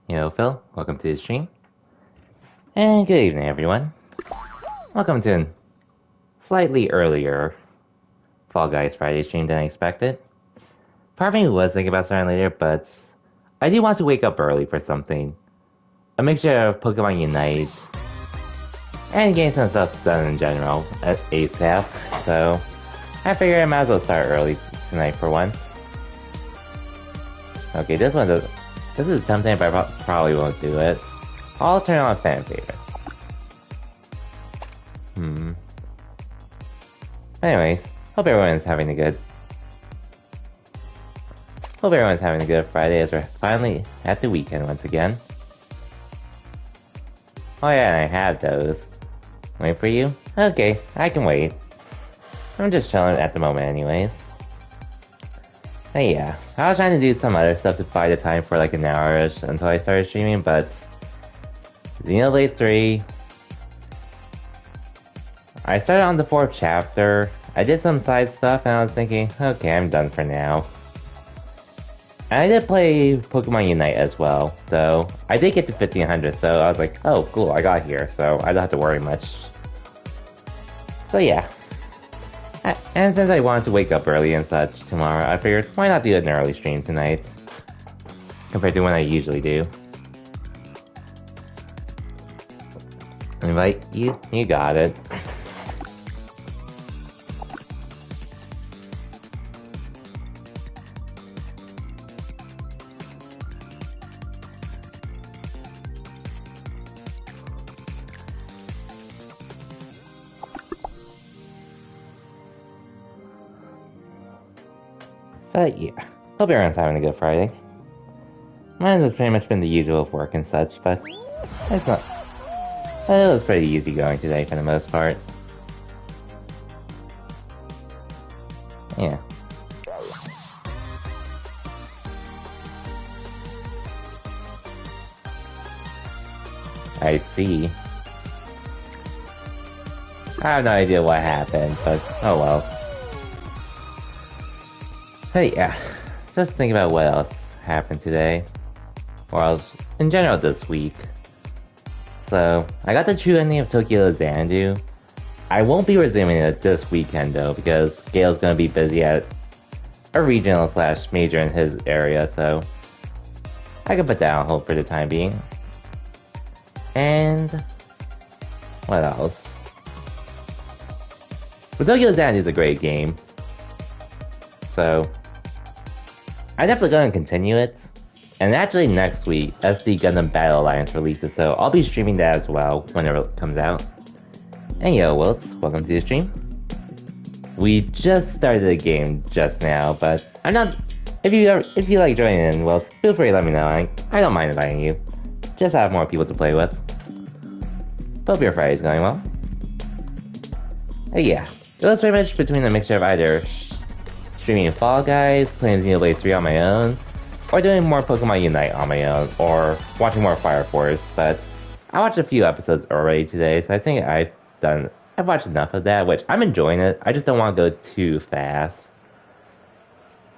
Yo, Phil. Welcome to the stream. And good evening, everyone. Welcome to a slightly earlier Fall Guys Friday stream than I expected. Part of me was thinking about starting later, but I do want to wake up early for something. A mixture of Pokemon Unite and getting some stuff done in general at ASAP, so I figured I might as well start early tonight for once. Okay, this is tempting, but I probably won't do it. I'll turn on fan favorite. Anyways, hope everyone's having a good Friday as we're finally at the weekend once again. Oh yeah, and I had those. Wait for you? Okay, I can wait. I'm just chilling at the moment anyways. Hey, yeah, I was trying to do some other stuff to buy the time for like an hour-ish until I started streaming, but Xenoblade 3... I started on the 4th chapter, I did some side stuff, and I was thinking, okay, I'm done for now. And I did play Pokemon Unite as well, so I did get to 1500, so I was like, oh, cool, I got here, so I don't have to worry much. So yeah. And since I wanted to wake up early and such tomorrow, I figured, why not do an early stream tonight? Compared to when I usually do. Invite you? You got it. But yeah, hope everyone's having a good Friday. Mine has pretty much been the usual of work and such, but it's not. It was pretty easy going today for the most part. Yeah. I see. I have no idea what happened, but oh well. Hey, yeah, just think about what else happened today, or else in general this week. So, I got the true ending of Tokyo Xanadu. I won't be resuming it this weekend though, because Gale's gonna be busy at a regional / major in his area, so I can put that on hold for the time being. And what else? But Tokyo Xanadu is a great game, so I'm definitely going to continue it. And actually next week, SD Gundam Battle Alliance releases, so I'll be streaming that as well whenever it comes out. And yo, Wilts, welcome to the stream. We just started the game just now, but I'm not... If you like joining in, Wilts, feel free to let me know. I don't mind inviting you. Just have more people to play with. Hope your Friday's going well. Yeah, it was pretty much between a mixture of either streaming Fall Guys, playing Xenoblade 3 on my own, or doing more Pokemon Unite on my own, or watching more Fire Force, but I watched a few episodes already today, so I think I've watched enough of that, which I'm enjoying it, I just don't want to go too fast.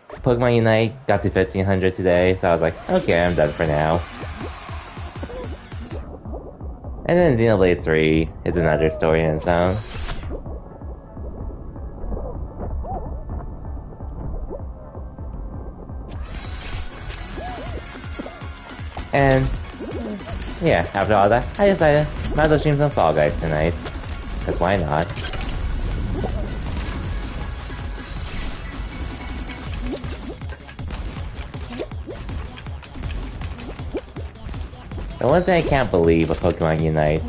Pokemon Unite got to 1500 today, so I was like, okay, I'm done for now. And then Xenoblade 3 is another story in its own. And yeah, after all that, I decided might as well stream some Fall Guys tonight. Cause why not? The one thing I can't believe with Pokemon Unite,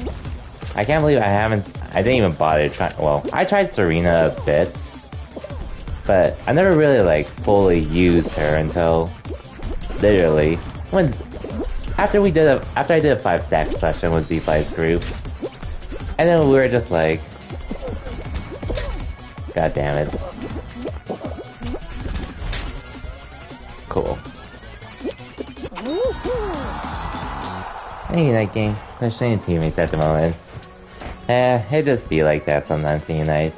I can't believe I didn't even bother trying. Well, I tried Serena a bit, but I never really like fully used her until literally after I did a 5-stack session with Z5's group, and then we were just like, god damn it. Cool. Hey, Unite game. Questioning teammates at the moment. It just be like that sometimes in Unite.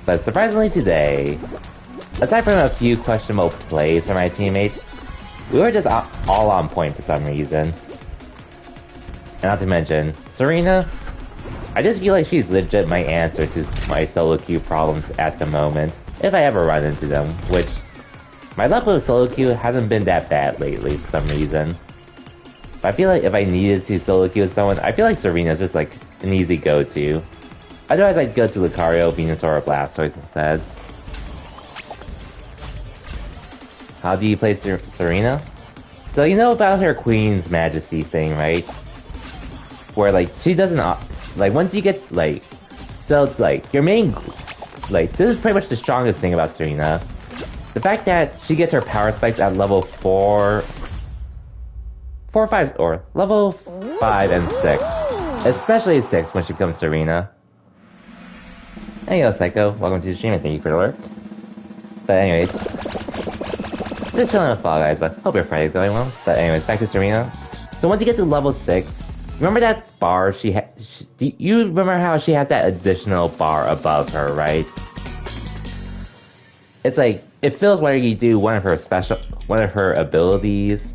But surprisingly today, aside from a few questionable plays from my teammates, We were just all on point for some reason. And not to mention, Serena, I just feel like she's legit my answer to my solo queue problems at the moment, if I ever run into them, which my luck with solo queue hasn't been that bad lately for some reason. But I feel like if I needed to solo queue with someone, I feel like Serena's just like an easy go-to. Otherwise I'd go to Lucario, Venusaur, or Blastoise instead. How do you play Serena? So you know about her Queen's Majesty thing, right? Where like she doesn't like once you get like so like your main like this is pretty much the strongest thing about Serena. The fact that she gets her power spikes at level 4, 5, or level 5 and 6. Especially 6 when she becomes Serena. Hey yo Psycho, welcome to the stream and thank you for the lurk. But anyways, just chilling with Fall Guys, but hope your Friday's going well. But anyways, back to Serena. So once you get to level 6, remember that bar she had? Do you remember how she had that additional bar above her, right? It's like, it feels whether you do one of her abilities,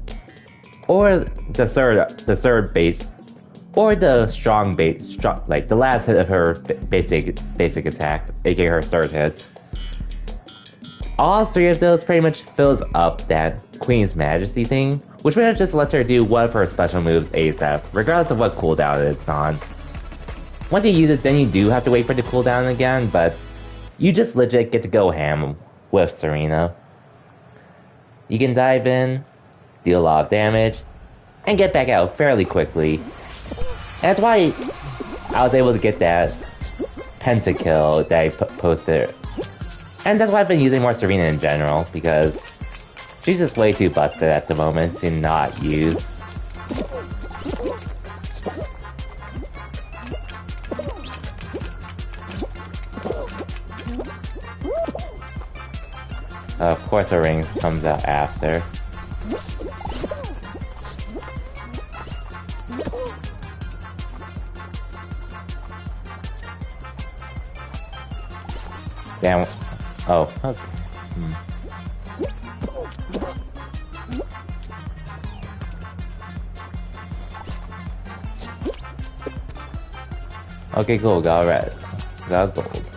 or the third base, or the strong base, like the last hit of her basic attack, aka her third hit. All 3 of those pretty much fills up that Queen's Majesty thing, which pretty much just lets her do one of her special moves ASAP, regardless of what cooldown it's on. Once you use it, then you do have to wait for the cooldown again, but you just legit get to go ham with Serena. You can dive in, deal a lot of damage, and get back out fairly quickly. And that's why I was able to get that pentakill that I posted. And that's why I've been using more Serena in general, because she's just way too busted at the moment to not use. Of course her ring comes out after. Damn. Oh, okay. Okay, cool, got red. Got gold.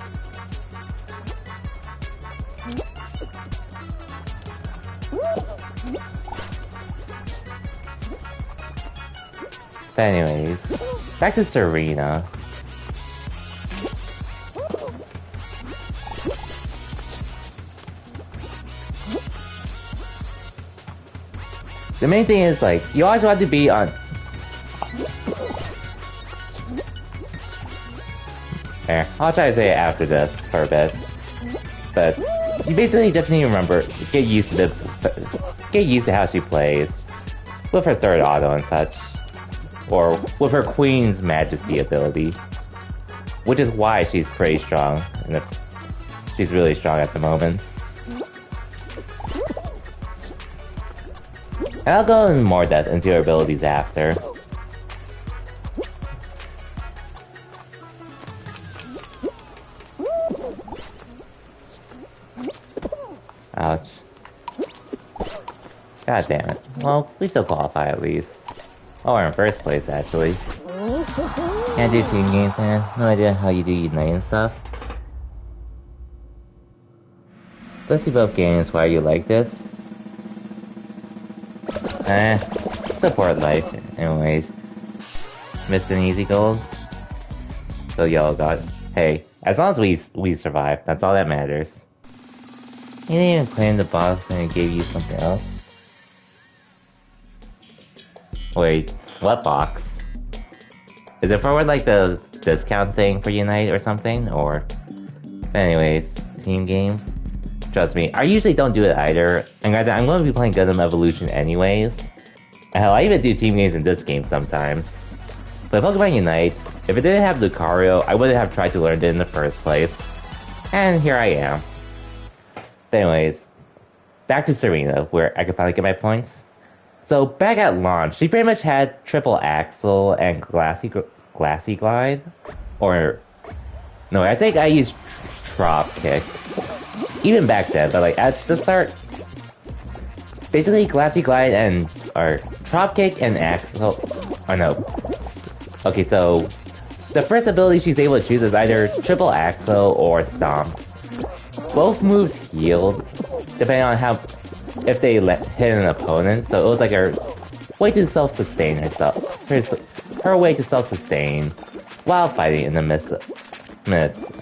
But anyways, back to Serena. The main thing is, like, you always want to be on... There, I'll try to say it after this for a bit. But you basically just need to remember, get used to how she plays. With her third auto and such. Or with her Queen's Majesty ability. Which is why she's pretty strong. She's really strong at the moment. And I'll go in more depth into her abilities after. Ouch. God damn it. Well, we still qualify at least. Oh, we're in first place, actually. Can't do team games, man. No idea how you do Unite and stuff. Let's see both games why you like this. Support life, anyways. Missed an easy gold. So yellow got. Hey, as long as we survive, that's all that matters. You didn't even claim the box and it gave you something else. Wait, what box? Is it for like the discount thing for Unite or something? Or... Anyways, team games. Trust me, I usually don't do it either. And guys, I'm going to be playing Gundam Evolution anyways. And hell, I even do team games in this game sometimes. But Pokemon Unite, if it didn't have Lucario, I wouldn't have tried to learn it in the first place. And here I am. But anyways, back to Serena, where I could finally get my points. So back at launch, she pretty much had triple axle and glassy glide, or no, I think I used drop kick. Even back then, but like at the start, Basically, Glassy Glide and or Dropkick and Axel. Or no. Okay, so the first ability she's able to choose is either Triple Axel or Stomp. Both moves healed, depending on how if they hit an opponent. So it was like her way to self-sustain herself. Her way to self-sustain while fighting in the midst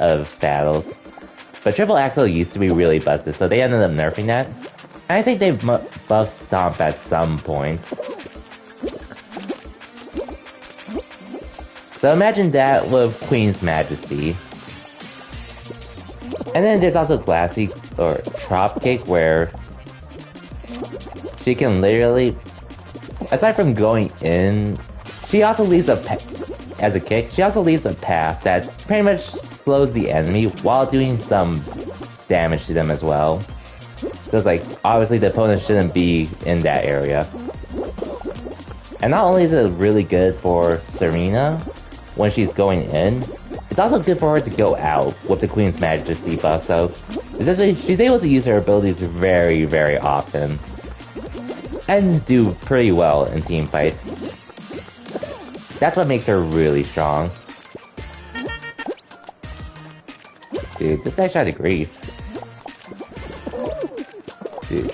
of battles. But Triple Axel used to be really busted, so they ended up nerfing that. And I think they've buffed Stomp at some points. So imagine that with Queen's Majesty. And then there's also Glassy or Dropkick, where she can literally, aside from going in, she also leaves as a kick, she also leaves a path that pretty much slows the enemy while doing some damage to them as well. So it's like, obviously the opponent shouldn't be in that area. And not only is it really good for Serena when she's going in, it's also good for her to go out with the Queen's Majesty buff, so essentially she's able to use her abilities very, very often. And do pretty well in team fights. That's what makes her really strong. Dude, this guy's trying to grief. Dude.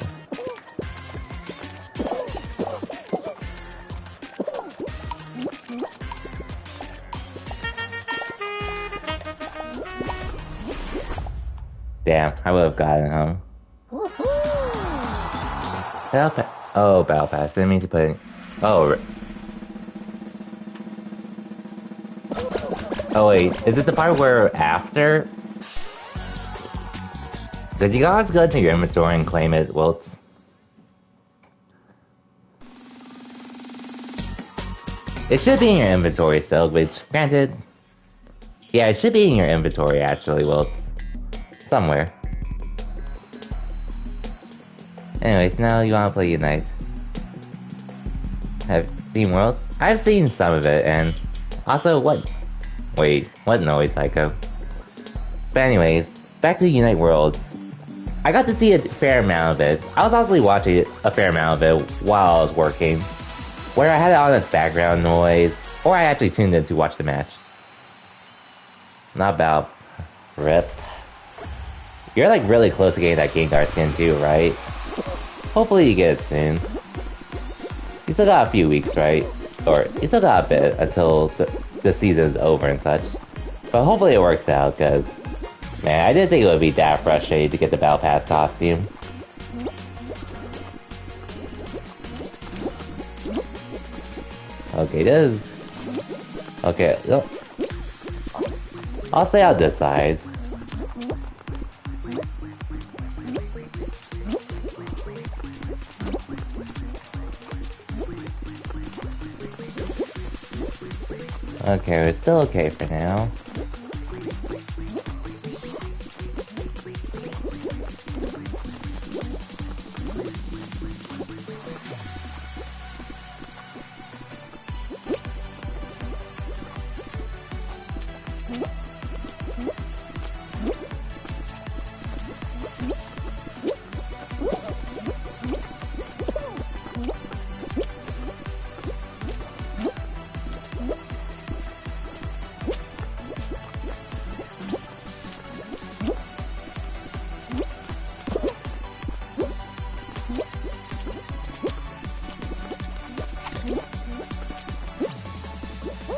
Damn, I would have gotten him. Battle Pass. Oh, Battle Pass. Didn't mean to put it. Oh. Oh wait, is it the part where after? Because you gotta go into your inventory and claim it, Wilts. It should be in your inventory still, which, granted... Yeah, it should be in your inventory actually, Wilts. Somewhere. Anyways, now you wanna play Unite. Have seen World? I've seen some of it, and... Also, what... Wait, what noise, Psycho? But anyways, back to Unite Worlds. I got to see a fair amount of it. I was also watching a fair amount of it while I was working, where I had it on as background noise, or I actually tuned in to watch the match. Not bad. RIP. You're like really close to getting that Gengar skin too, right? Hopefully you get it soon. You still got a few weeks, right? Or you still got a bit until the season's over and such. But hopefully it works out, because... Man, I didn't think it would be that frustrating to get the Battle Pass costume. Okay, this is... Okay, I'll stay on this side. Okay, we're still okay for now.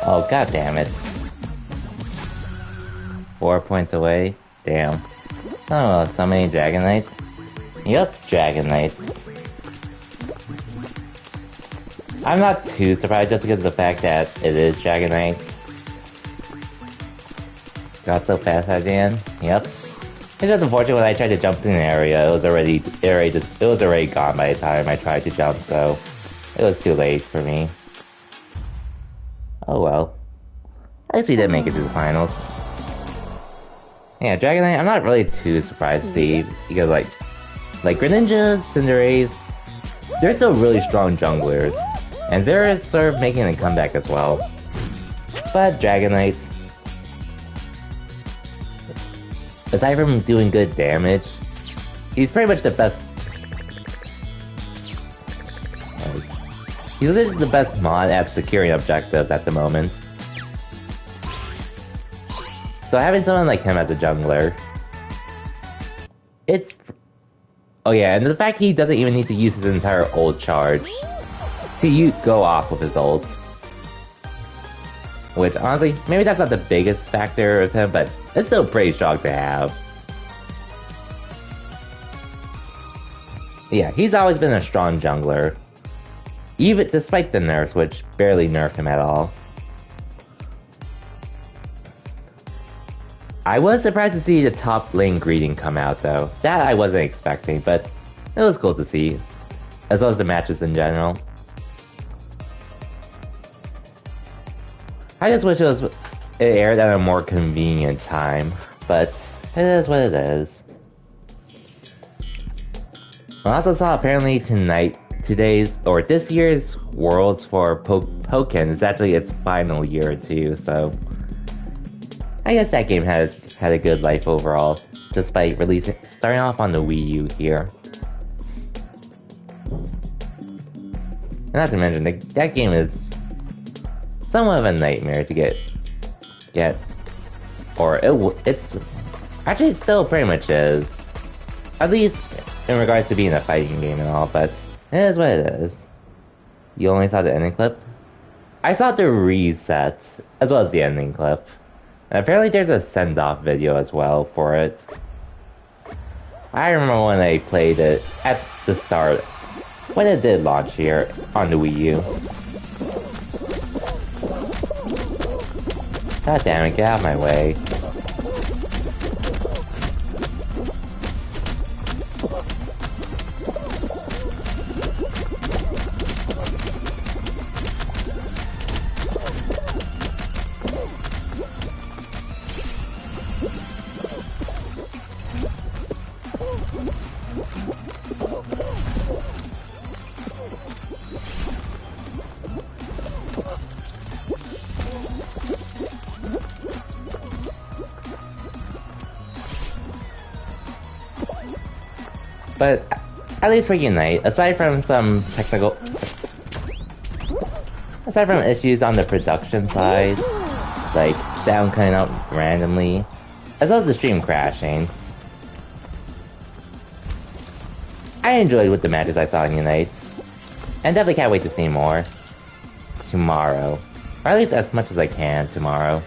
Oh, god damn it. 4 points away? Damn. Oh, so many Dragonites? Yep, Dragonites. I'm not too surprised just because of the fact that it is Dragonite. Got so fast at the end? Yep. It's just unfortunate when I tried to jump in an area, it was already gone by the time I tried to jump, so it was too late for me. Oh well. At least we did make it to the finals. Yeah, Dragonite, I'm not really too surprised to see, because like Greninja, Cinderace, they're still really strong junglers. And Zera is sort of making a comeback as well. But Dragonite, aside from doing good damage, he's pretty much the best. He's literally the best mod at securing objectives at the moment. So having someone like him as a jungler, it's... Oh yeah, and the fact he doesn't even need to use his entire ult charge to go off with his ult. Which, honestly, maybe that's not the biggest factor with him, but it's still pretty strong to have. Yeah, he's always been a strong jungler. Even despite the nerfs, which barely nerfed him at all. I was surprised to see the top lane greeting come out though. That I wasn't expecting, but it was cool to see. As well as the matches in general. I just wish it aired at a more convenient time, but it is what it is. I also saw apparently this year's Worlds for Pokken is actually its final year too, so I guess that game has had a good life overall, despite starting off on the Wii U here. And not to mention, that game is somewhat of a nightmare to get, or it still pretty much is. At least in regards to being a fighting game and all, but it is what it is. You only saw the ending clip? I saw the reset, as well as the ending clip. And apparently there's a send-off video as well for it. I remember when I played it at the start, when it did launch here on the Wii U. God damn it, get out of my way. But at least for Unite, aside from issues on the production side, like sound cutting out randomly, as well as the stream crashing, I enjoyed with the matches I saw in Unite, and definitely can't wait to see more tomorrow, or at least as much as I can tomorrow.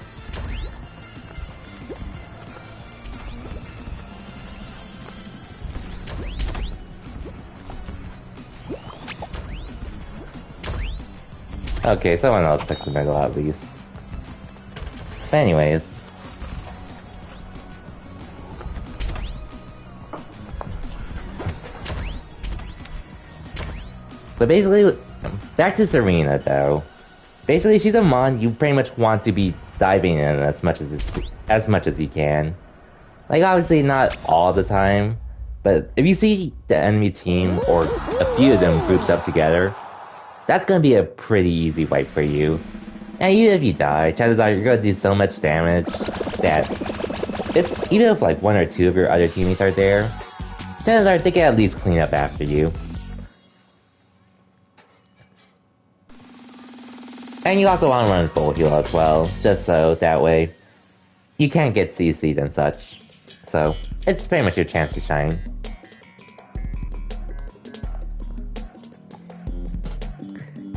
Okay, someone else took the middle at least. But anyways. So basically, back to Serena though. Basically, she's a mon you pretty much want to be diving in as much as you can. Like obviously not all the time, but if you see the enemy team or a few of them grouped up together, that's gonna be a pretty easy wipe for you. And even if you die, chances are you're gonna do so much damage that even if like one or two of your other teammates are there, chances are they can at least clean up after you. And you also want to run full heal as well, just so that way you can't get CC'd and such. So it's pretty much your chance to shine.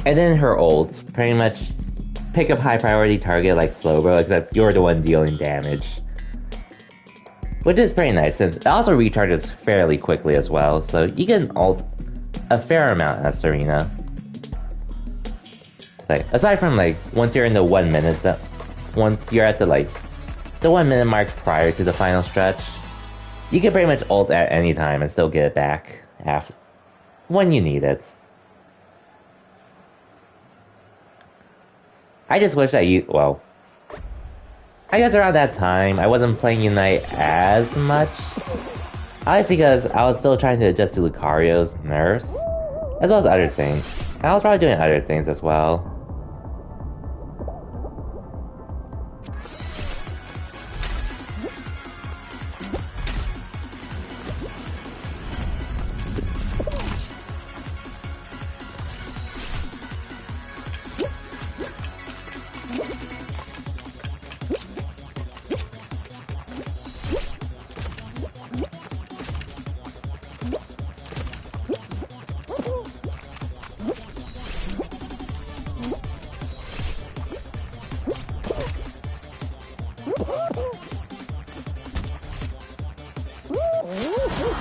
And then her ults pretty much pick up high priority target like Slowbro, except you're the one dealing damage. Which is pretty nice, since it also recharges fairly quickly as well, so you can ult a fair amount as Serena. Like, aside from like, once you're in the 1 minute zone, once you're at the 1 minute mark prior to the final stretch, you can pretty much ult at any time and still get it back when you need it. I just wish well, I guess around that time, I wasn't playing Unite as much. I think because I was still trying to adjust to Lucario's nerfs, as well as other things. And I was probably doing other things as well.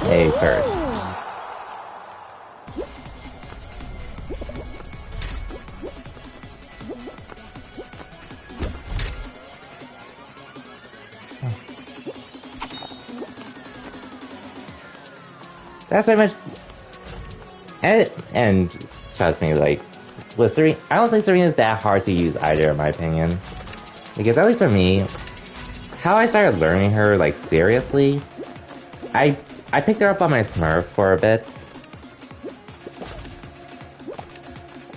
a curse. That's very much, and trust me, like with Serena, I don't think Serena's that hard to use either, in my opinion. Because at least for me, how I started learning her like seriously, I picked her up on my Smurf for a bit.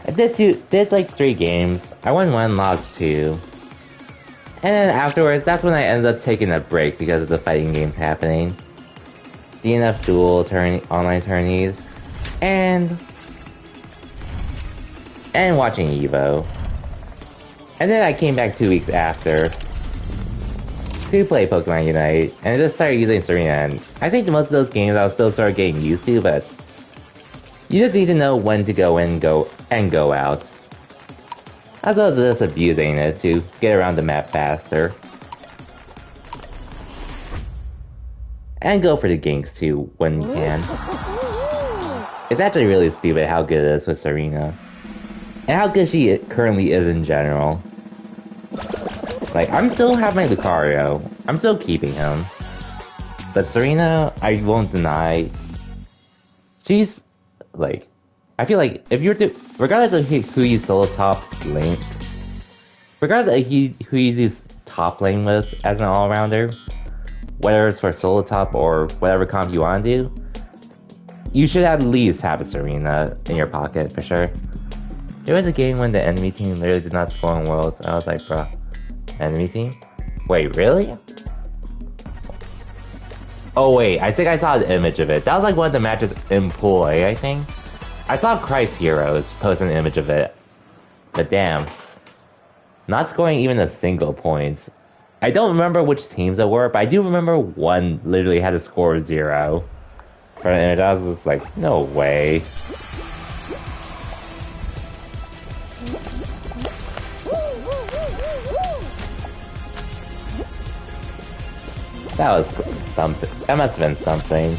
I did like 3 games. I won 1, lost 2. And then afterwards, that's when I ended up taking a break because of the fighting games happening. DNF Duel online tourneys, and watching EVO. And then I came back 2 weeks after to play Pokemon Unite, and I just started using Serena. And I think most of those games I'll still start getting used to, but you just need to know when to go in, go out. As well as just abusing it to get around the map faster. And go for the ganks too, when you can. It's actually really stupid how good it is with Serena. And how good she currently is in general. Like, I'm still have my Lucario. I'm still keeping him. But Serena, I won't deny, she's, like, I feel like if you're regardless of who you solo top lane, regardless of who you do top lane with as an all-rounder, whether it's for solo top or whatever comp you want to do, you should at least have a Serena in your pocket for sure. There was a game when the enemy team literally did not score in Worlds. I was like, bro, enemy team? Wait, really? Oh wait, I think I saw the image of it. That was like one of the matches in Pool A, I think. I saw Christ Heroes post an image of it. But damn. Not scoring even a single point. I don't remember which teams it were, but I do remember one literally had a score of 0. For an image, I was just like, no way. That was something. That must have been something.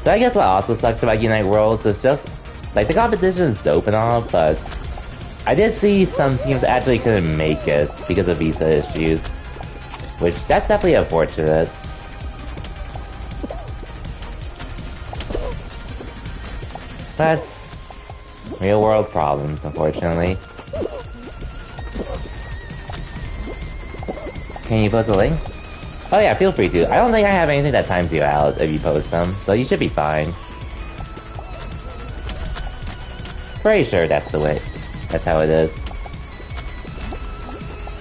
So I guess what also sucks about Unite Worlds is just, like, the competition is dope and all, but I did see some teams actually couldn't make it because of visa issues. Which, that's definitely unfortunate. That's real world problems, unfortunately. Can you post a link? Oh yeah, feel free to. I don't think I have anything that times you out if you post them, so you should be fine. Pretty sure that's the way. That's how it is.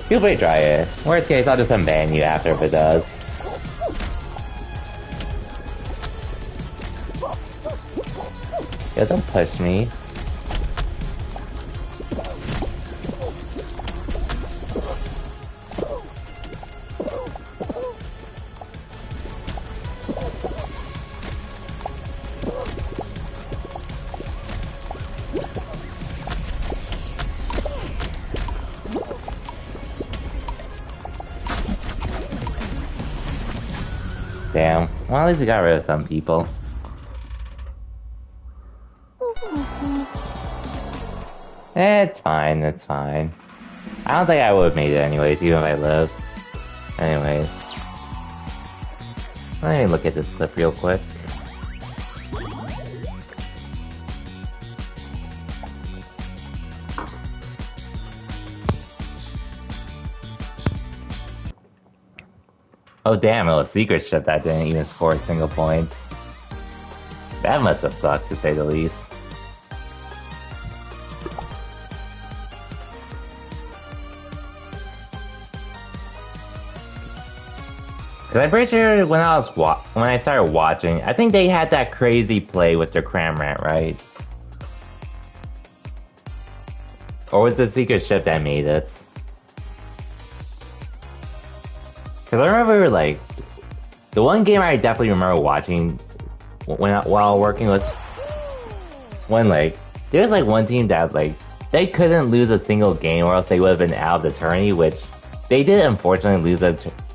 Feel free to try it. Worst case, I'll just unban you after if it does. Yo, don't push me. Damn. Well, at least we got rid of some people. It's fine, it's fine. I don't think I would have made it anyways, even if I lived. Anyways. Let me look at this clip real quick. Oh damn, it was secret ship that didn't even score a single point. That must have sucked, to say the least. Cause I'm pretty sure when I started watching, I think they had that crazy play with their Cramorant, right? Or was it secret ship that made it? Cause I remember, like, the one game I definitely remember watching while working was when, like, there was like one team that, like, they couldn't lose a single game or else they would have been out of the tourney, which they did unfortunately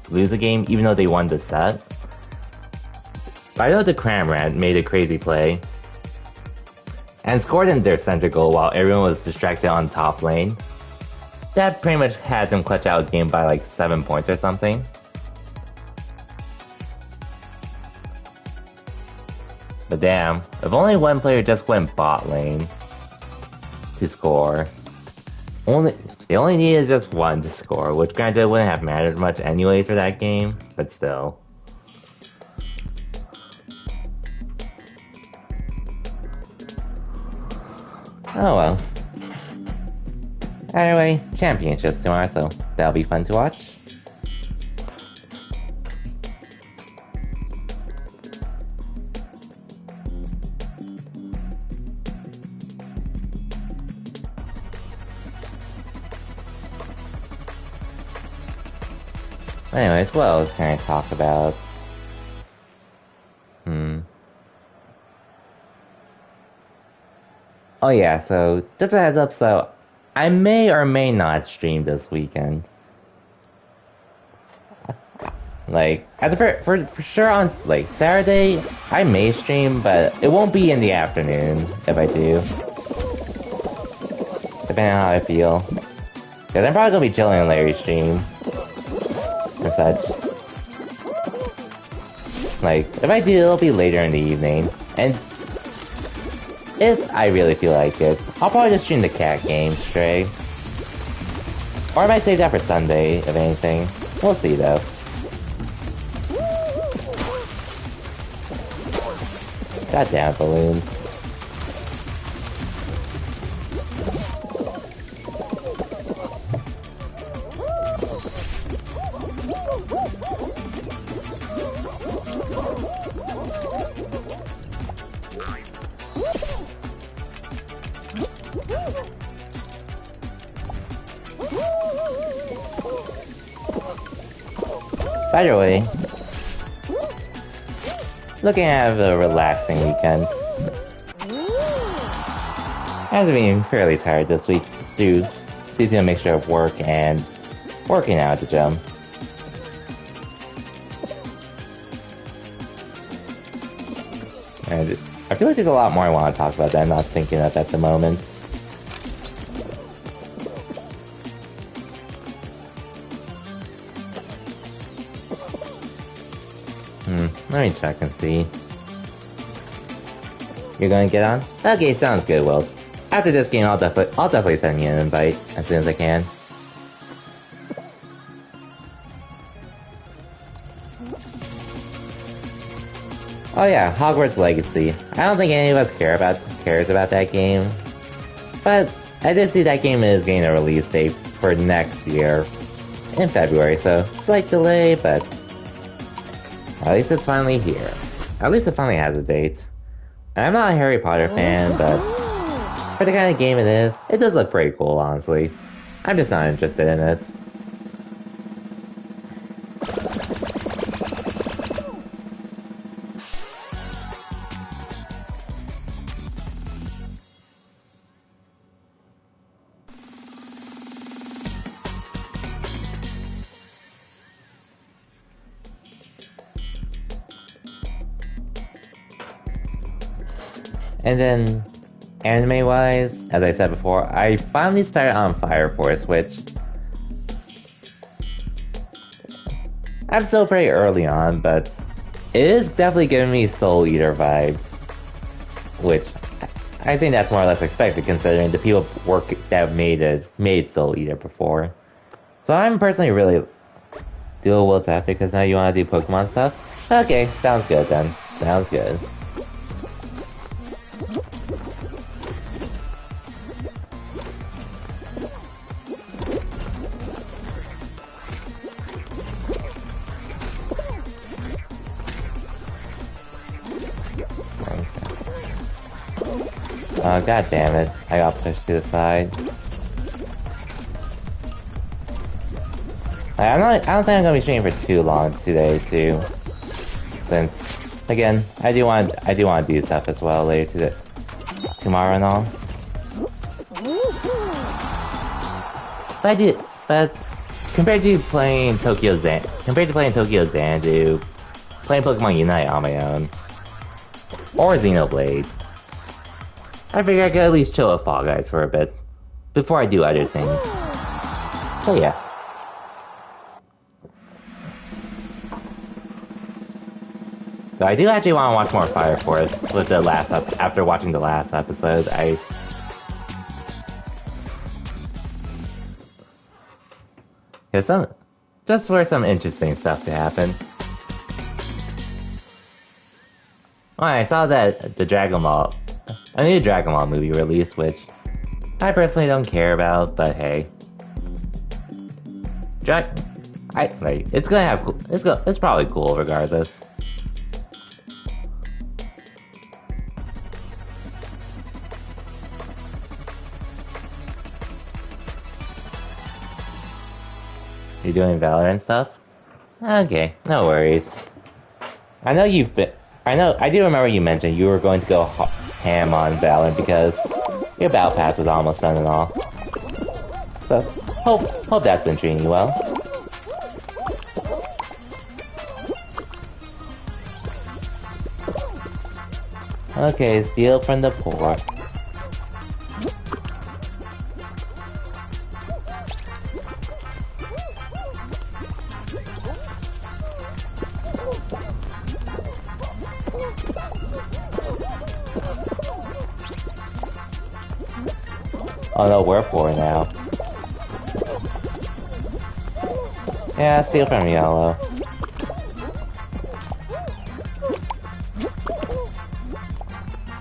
lose a game, even though they won the set. But I know the Cramorant made a crazy play and scored in their center goal while everyone was distracted on top lane. That pretty much had them clutch out a game by like 7 points or something. But damn, if only one player just went bot lane to score. They only needed just one to score, which granted wouldn't have mattered much anyways for that game, but still. Oh well. Anyway, championships tomorrow, so that'll be fun to watch. Anyways, what else can I talk about? Oh yeah, so just a heads up, so I may or may not stream this weekend. Like, for sure on like Saturday, I may stream, but it won't be in the afternoon if I do. Depending on how I feel. Because I'm probably gonna be chilling on Larry's stream. Or such. Like, if I do, it'll be later in the evening. And if I really feel like it, I'll probably just stream the cat game, Stray. Or I might save that for Sunday, if anything. We'll see, though. Goddamn balloons. By the way, looking at a relaxing weekend. I've been fairly tired this week due to a mixture of work and working out at the gym. And I feel like there's a lot more I want to talk about that I'm not thinking of at the moment. Let me check and see. You're gonna get on? Okay, sounds good, Will. After this game, I'll definitely send you an invite as soon as I can. Oh yeah, Hogwarts Legacy. I don't think any of us cares about that game, but I did see that game is getting a release date for next year in February, so slight delay, but at least it's finally here. At least it finally has a date. And I'm not a Harry Potter fan, but for the kind of game it is, it does look pretty cool, honestly. I'm just not interested in it. And then, anime-wise, as I said before, I finally started on Fire Force, which I'm still pretty early on, but it is definitely giving me Soul Eater vibes, which I think that's more or less expected considering the people that made Soul Eater before. So I'm personally really doing well with that because now you want to do Pokemon stuff? Okay, sounds good then. Sounds good. Oh, god damn it. I got pushed to the side. I don't think I'm gonna be streaming for too long today, too. Since, again, I do want to do stuff as well later tomorrow and all. But compared to playing Tokyo Xanadu, playing Pokemon Unite on my own, or Xenoblade, I figure I could at least chill with Fall Guys for a bit before I do other things. So yeah. So I do actually want to watch more Fire Force with after watching the last episode. Just for some interesting stuff to happen. Well, I saw that a new Dragon Ball movie released, which I personally don't care about, but hey. It's probably cool regardless. You doing Valorant stuff? Okay, no worries. I do remember you mentioned you were going to go ham on Valorant because your Battle Pass was almost done and all. So, hope that's been treating you well. Okay, steal from the poor. Oh no, we're poor now. Yeah, steal from Yellow.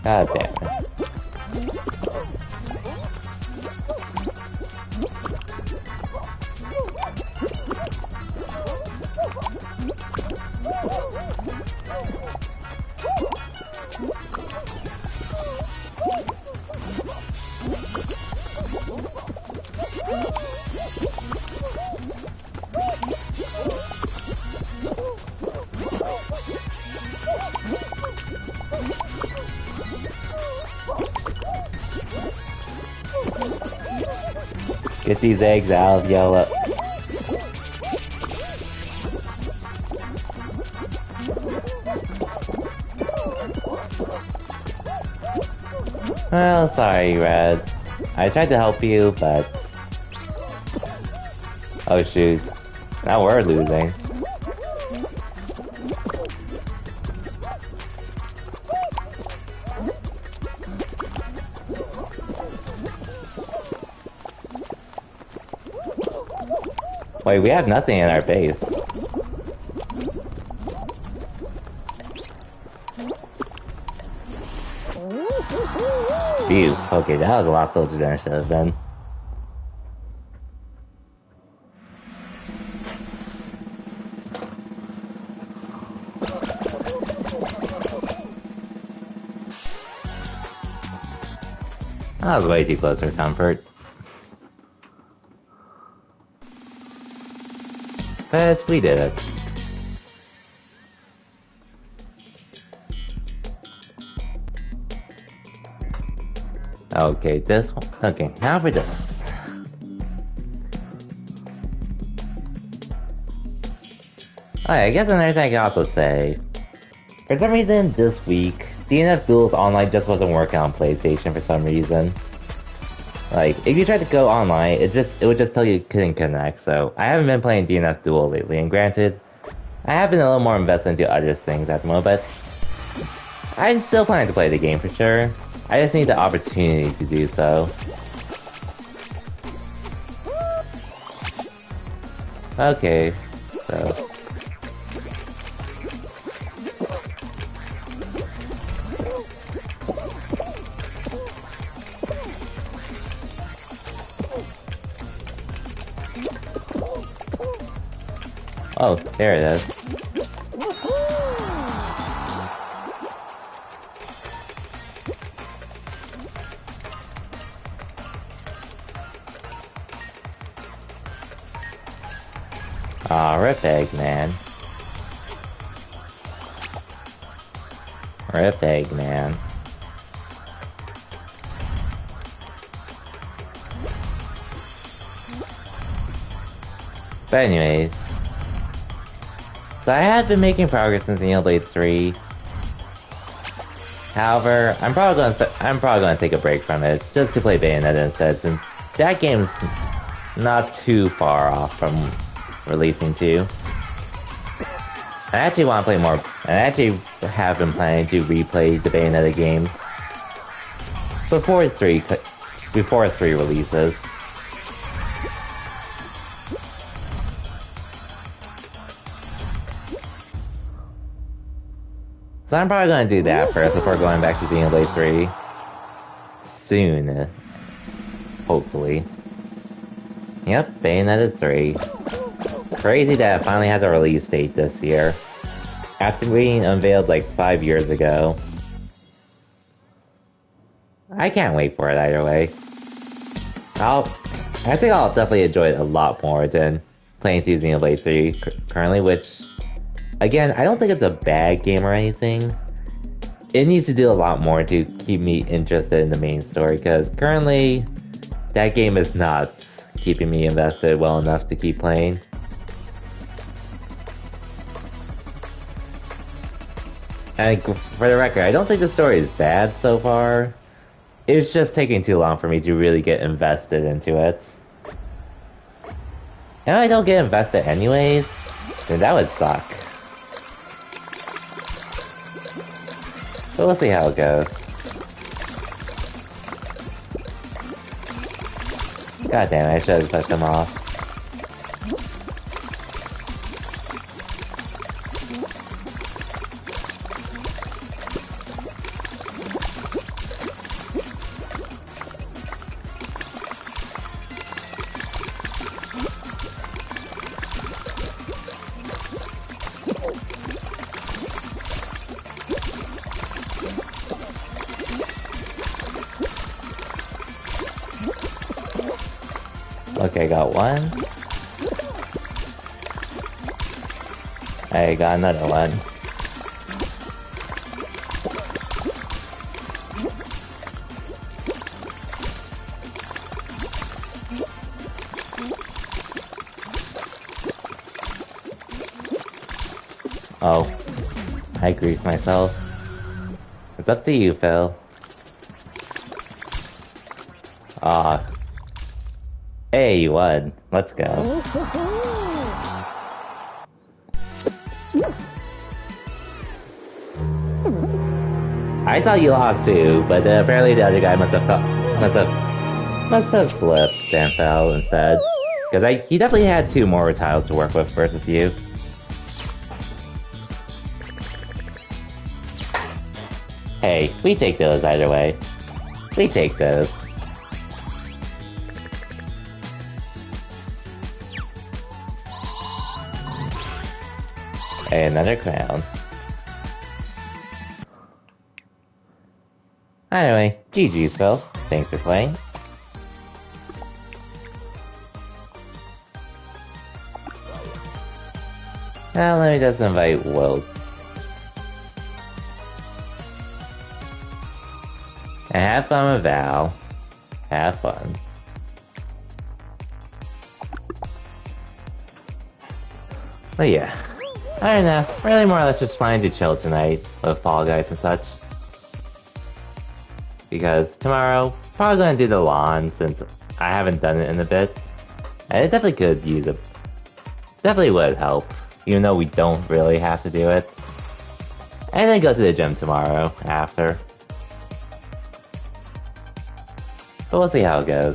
God damn it. Get these eggs out of Yellow. Well, sorry, Red. I tried to help you, but... Oh shoot. Now we're losing. Wait, we have nothing in our base. Phew, okay, that was a lot closer than it should have been. That was way too close for comfort. But we did it. Okay, this one. Okay, now for this. Alright, I guess another thing I can also say. For some reason, this week, DNF Duels Online just wasn't working on PlayStation for some reason. Like, if you tried to go online, it would just tell you couldn't connect, so I haven't been playing DNF Duel lately, and granted, I have been a little more invested into other things at the moment, but I'm still planning to play the game for sure. I just need the opportunity to do so. Okay, so... Oh, there it is. Aw, rip Eggman. Rip Eggman. But anyways, so I have been making progress in Xenoblade 3. However, I'm probably gonna take a break from it just to play Bayonetta instead, since that game's not too far off from releasing 2. I actually want to play more, and I actually have been planning to replay the Bayonetta games before 3 releases. So I'm probably going to do that first before going back to Xenoblade 3. Soon. Hopefully. Yep, Bayonetta 3. Crazy that it finally has a release date this year. After being unveiled like 5 years ago. I can't wait for it either way. I think I'll definitely enjoy it a lot more than playing through Xenoblade 3 currently, which, again, I don't think it's a bad game or anything. It needs to do a lot more to keep me interested in the main story, because currently, that game is not keeping me invested well enough to keep playing. And for the record, I don't think the story is bad so far. It's just taking too long for me to really get invested into it. And if I don't get invested anyways, then that would suck. But we'll see how it goes. God damn it, I should have pushed them off. Okay, got one. I got another one. Oh, I griefed myself. It's up to you, Phil. Aw. Hey, you won. Let's go. I thought you lost too, but apparently the other guy must have slipped and fell instead. Because he definitely had 2 more tiles to work with versus you. Hey, we take those either way. We take those. Hey, another crown. Anyway, GG's, Phil. Thanks for playing. Now let me just invite Will. And have fun with Val. Have fun. But yeah. I don't know, really more or less just planning to chill tonight with Fall Guys and such. Because tomorrow, probably gonna do the lawn since I haven't done it in a bit. And it definitely could use it. Definitely would help, even though we don't really have to do it. And then go to the gym tomorrow after. But we'll see how it goes.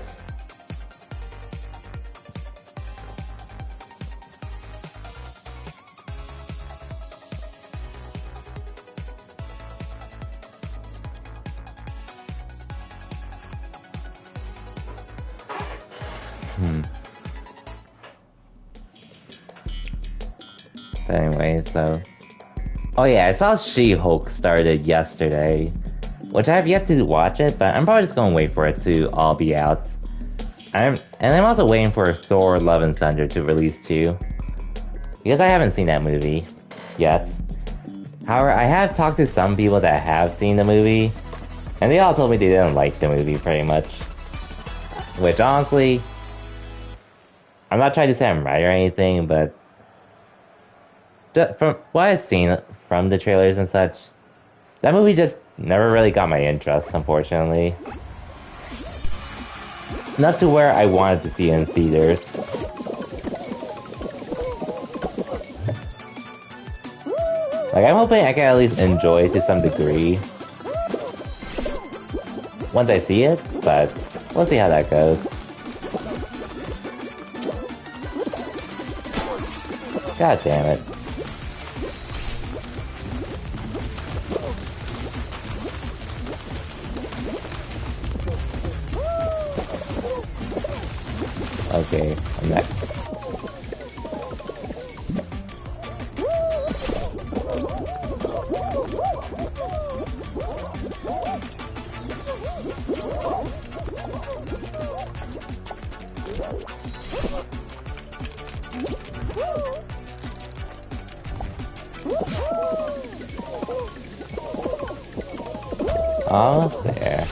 But anyway, so... Oh yeah, I saw She-Hulk started yesterday. Which I have yet to watch it, but I'm probably just gonna wait for it to all be out. I'm also waiting for Thor Love and Thunder to release too. Because I haven't seen that movie yet. However, I have talked to some people that have seen the movie, and they all told me they didn't like the movie pretty much. Which honestly, I'm not trying to say I'm right or anything, but from what I've seen from the trailers and such, that movie just never really got my interest, unfortunately. Not to where I wanted to see it in theaters. Like, I'm hoping I can at least enjoy it to some degree once I see it, but we'll see how that goes. God damn it. Okay, I'm next. Almost there.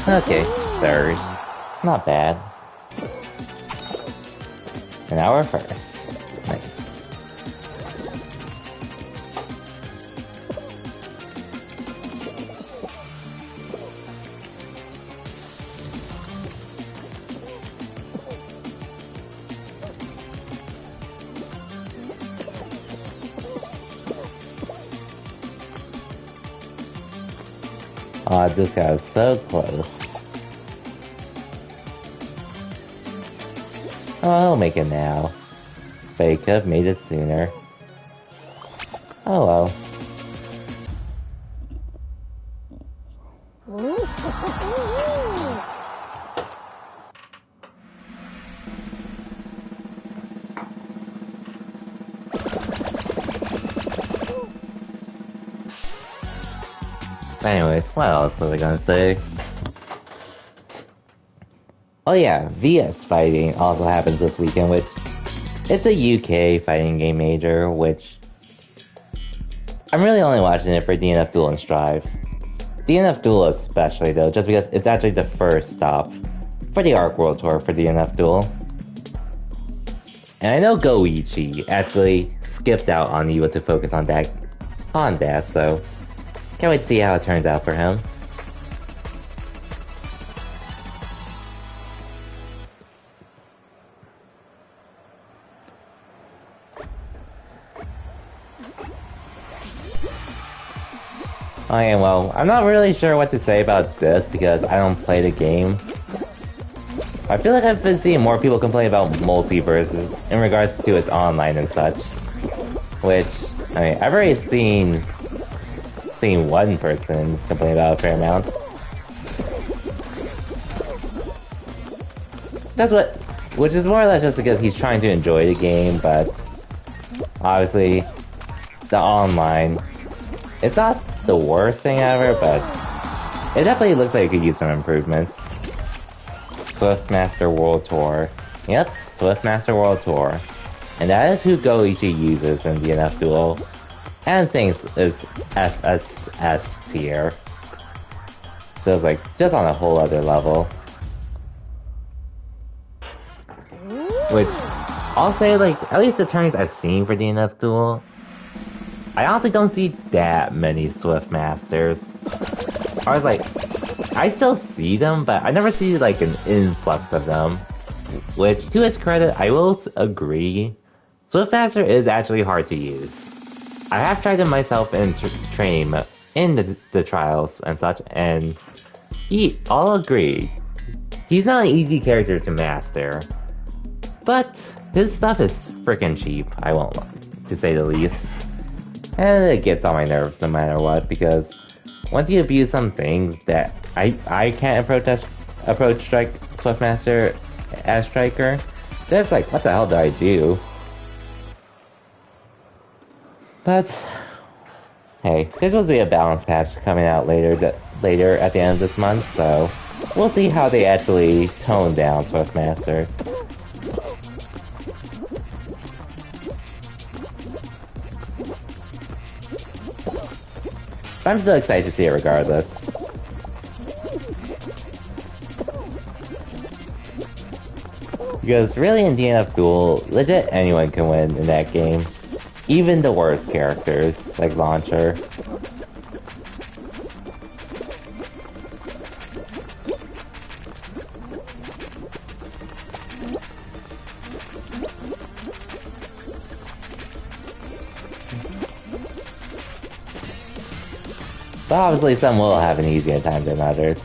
Okay, third. Not bad. An hour first. Nice. Oh, this guy was so close. Oh, I'll make it now. But he could have made it sooner. Oh well. Anyways, what else was I gonna say? Oh yeah, VS Fighting also happens this weekend, which it's a UK fighting game major, which I'm really only watching it for DNF Duel and Strive. DNF Duel especially though, just because it's actually the first stop for the Arc World Tour for DNF Duel. And I know Goichi actually skipped out on Eva to focus on that, so can't wait to see how it turns out for him. Okay, well, I'm not really sure what to say about this because I don't play the game. I feel like I've been seeing more people complain about multiverses in regards to its online and such. Which, I mean, I've already seen one person complain about a fair amount. Which is more or less just because he's trying to enjoy the game, but obviously, the online, it's not the worst thing ever, but it definitely looks like it could use some improvements. Swiftmaster World Tour. Yep, Swiftmaster World Tour. And that is who Goichi uses in DNF Duel. And thinks is SSS tier. So it's like, just on a whole other level. Which, I'll say like, at least the turns I've seen for DNF Duel, I honestly don't see that many Swiftmasters. I was like, I still see them, but I never see like an influx of them. Which, to its credit, I will agree, Swiftmaster is actually hard to use. I have tried it myself in training in the trials and such, and I'll agree, he's not an easy character to master. But his stuff is freaking cheap, I won't lie, to say the least. And it gets on my nerves no matter what, because once you abuse some things that I can't approach Swiftmaster as Striker, then it's like, what the hell did I do? But hey, there's supposed to be a balance patch coming out later at the end of this month, so we'll see how they actually tone down Swiftmaster. I'm still excited to see it regardless. Because really in DNF Duel, legit anyone can win in that game. Even the worst characters, like Launcher. But obviously some will have an easier time than others.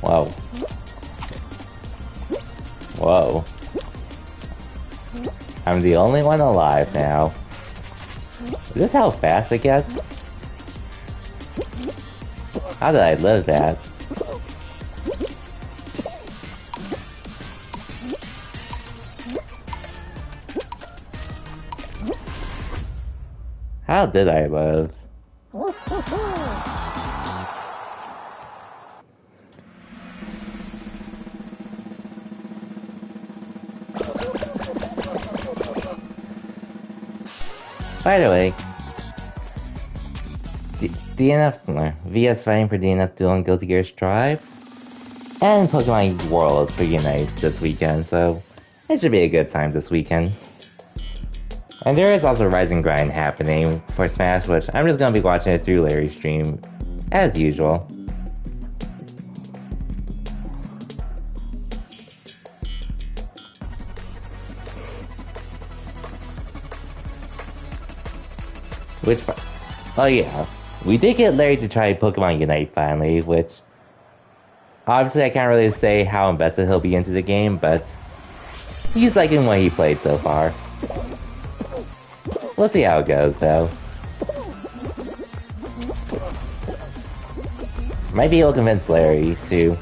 Whoa. Whoa. I'm the only one alive now. Is this how fast it gets? How did I live that? How did I live? By the way, VS fighting for DNF Duel and Guilty Gear Strive, and Pokemon Worlds for Unite this weekend, so it should be a good time this weekend. And there is also Rise and Grind happening for Smash, which I'm just gonna be watching it through Larry's stream, as usual. Oh yeah, we did get Larry to try Pokemon Unite finally, which obviously I can't really say how invested he'll be into the game, but he's liking what he played so far. We'll see how it goes though. Might be able to convince Larry to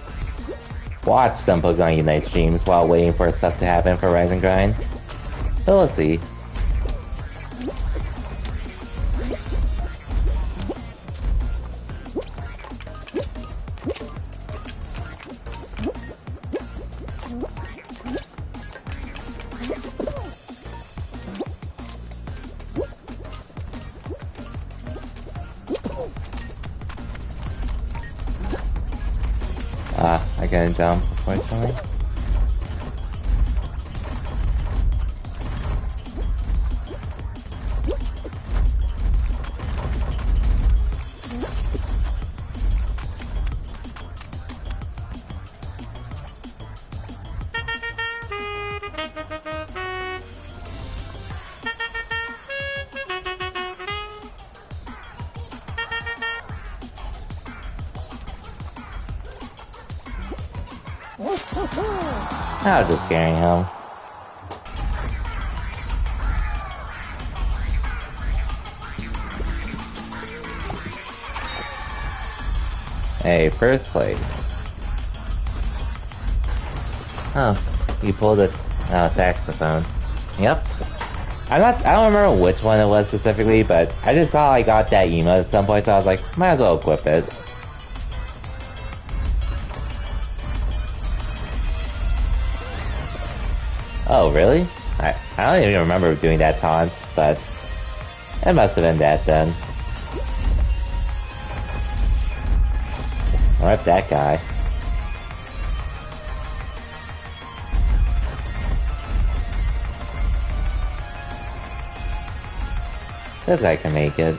watch some Pokemon Unite streams while waiting for stuff to happen for Rise and Grind. But we'll see. I gotta jump, unfortunately. I was just scaring him. Hey, first place. Oh, you pulled a saxophone. Yep. I don't remember which one it was specifically, but I just saw I got that emote at some point, so I was like, might as well equip it. Oh, really? I don't even remember doing that taunt, but it must have been that then. Rip that guy. This guy can make it.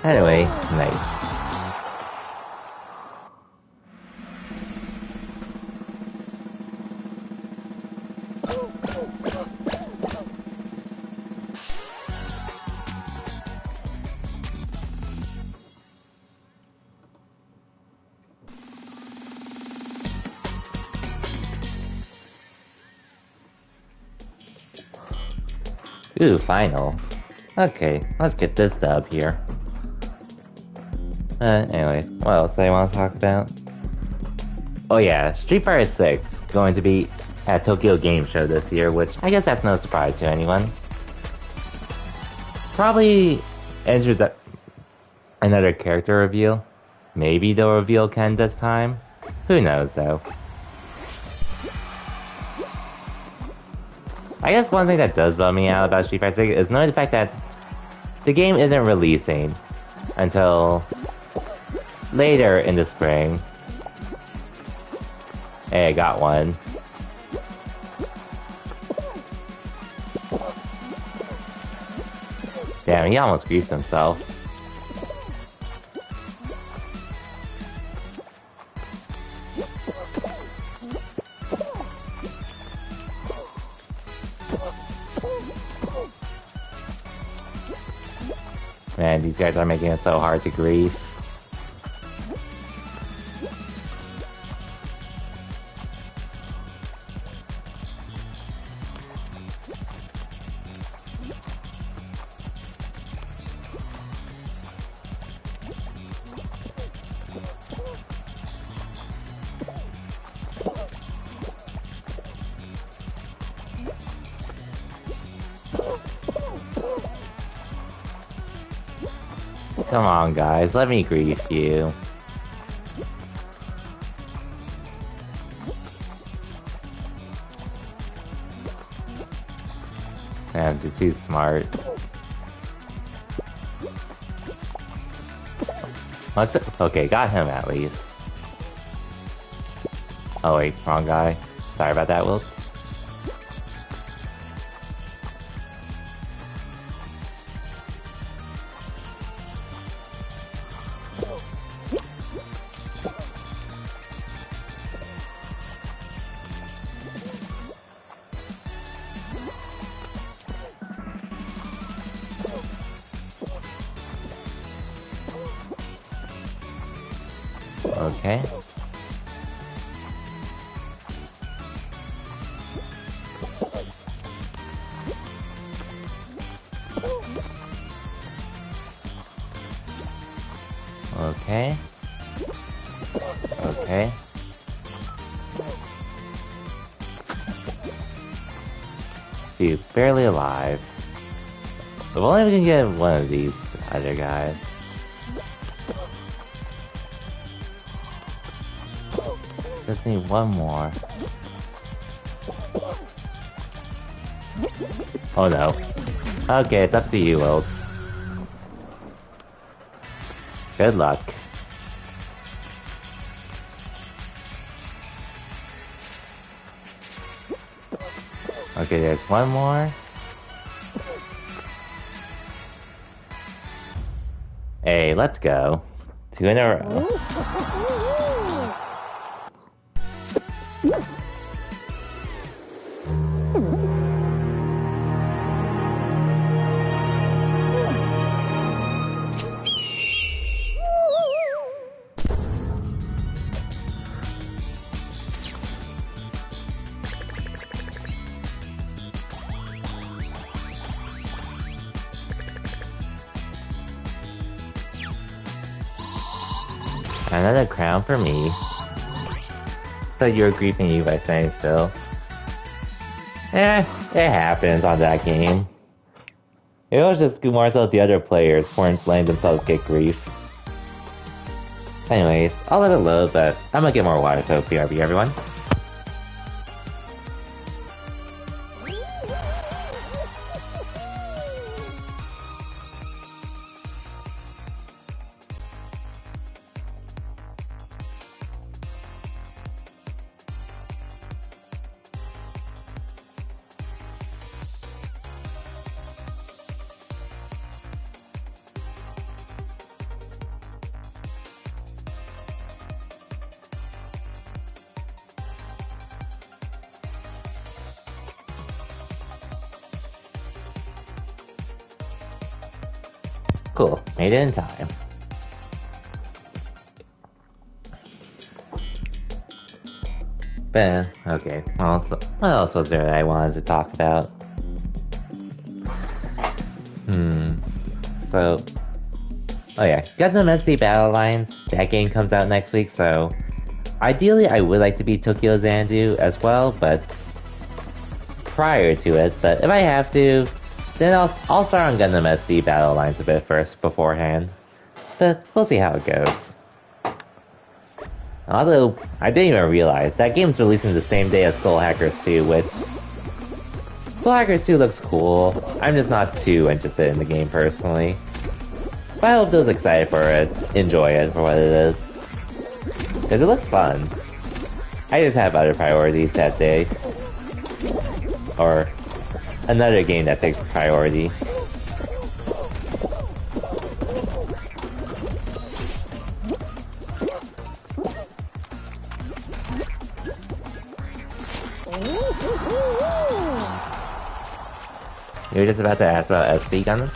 Anyway, nice. Ooh, final. Okay, let's get this dub here. Anyways, what else do I want to talk about? Oh yeah, Street Fighter 6 going to be at Tokyo Game Show this year, which I guess that's no surprise to anyone. Probably another character reveal. Maybe they'll reveal Ken this time. Who knows, though. I guess one thing that does bum me out about Street Fighter 6 is knowing the fact that the game isn't releasing until later in the spring. Hey, I got one. Damn, he almost griefed himself. Man, these guys are making it so hard to grief. Come on, guys, let me grief you. Man, you're too smart. What's it? Okay, got him at least. Oh wait, wrong guy. Sorry about that, Wilt. Okay. Okay. Okay. Dude, barely alive. If only we can get one of these other guys. Just need one more. Oh no. Okay, it's up to you, Wilt. Good luck. Okay, there's one more. Hey, let's go. 2 in a row. Another crown for me. So you're griefing you by saying still. It happens on that game. It was just more so the other players weren't letting themselves get grief. Anyways, I'll let it load, but I'm gonna get more water, so BRB everyone. Cool, made it in time. But, okay, also, what else was there that I wanted to talk about? So, oh yeah, Gundam SD Battle Alliance, that game comes out next week, so ideally I would like to beat Tokyo Xanadu as well, but prior to it, but if I have to, Then I'll start on Gundam SD Battle Alliance a bit first beforehand. But we'll see how it goes. Also, I didn't even realize that game's releasing the same day as Soul Hackers 2, which... Soul Hackers 2 looks cool. I'm just not too interested in the game personally. But I hope those excited for it enjoy it for what it is. Because it looks fun. I just have other priorities that day. Or another game that takes priority. You were just about to ask about SD Gundam?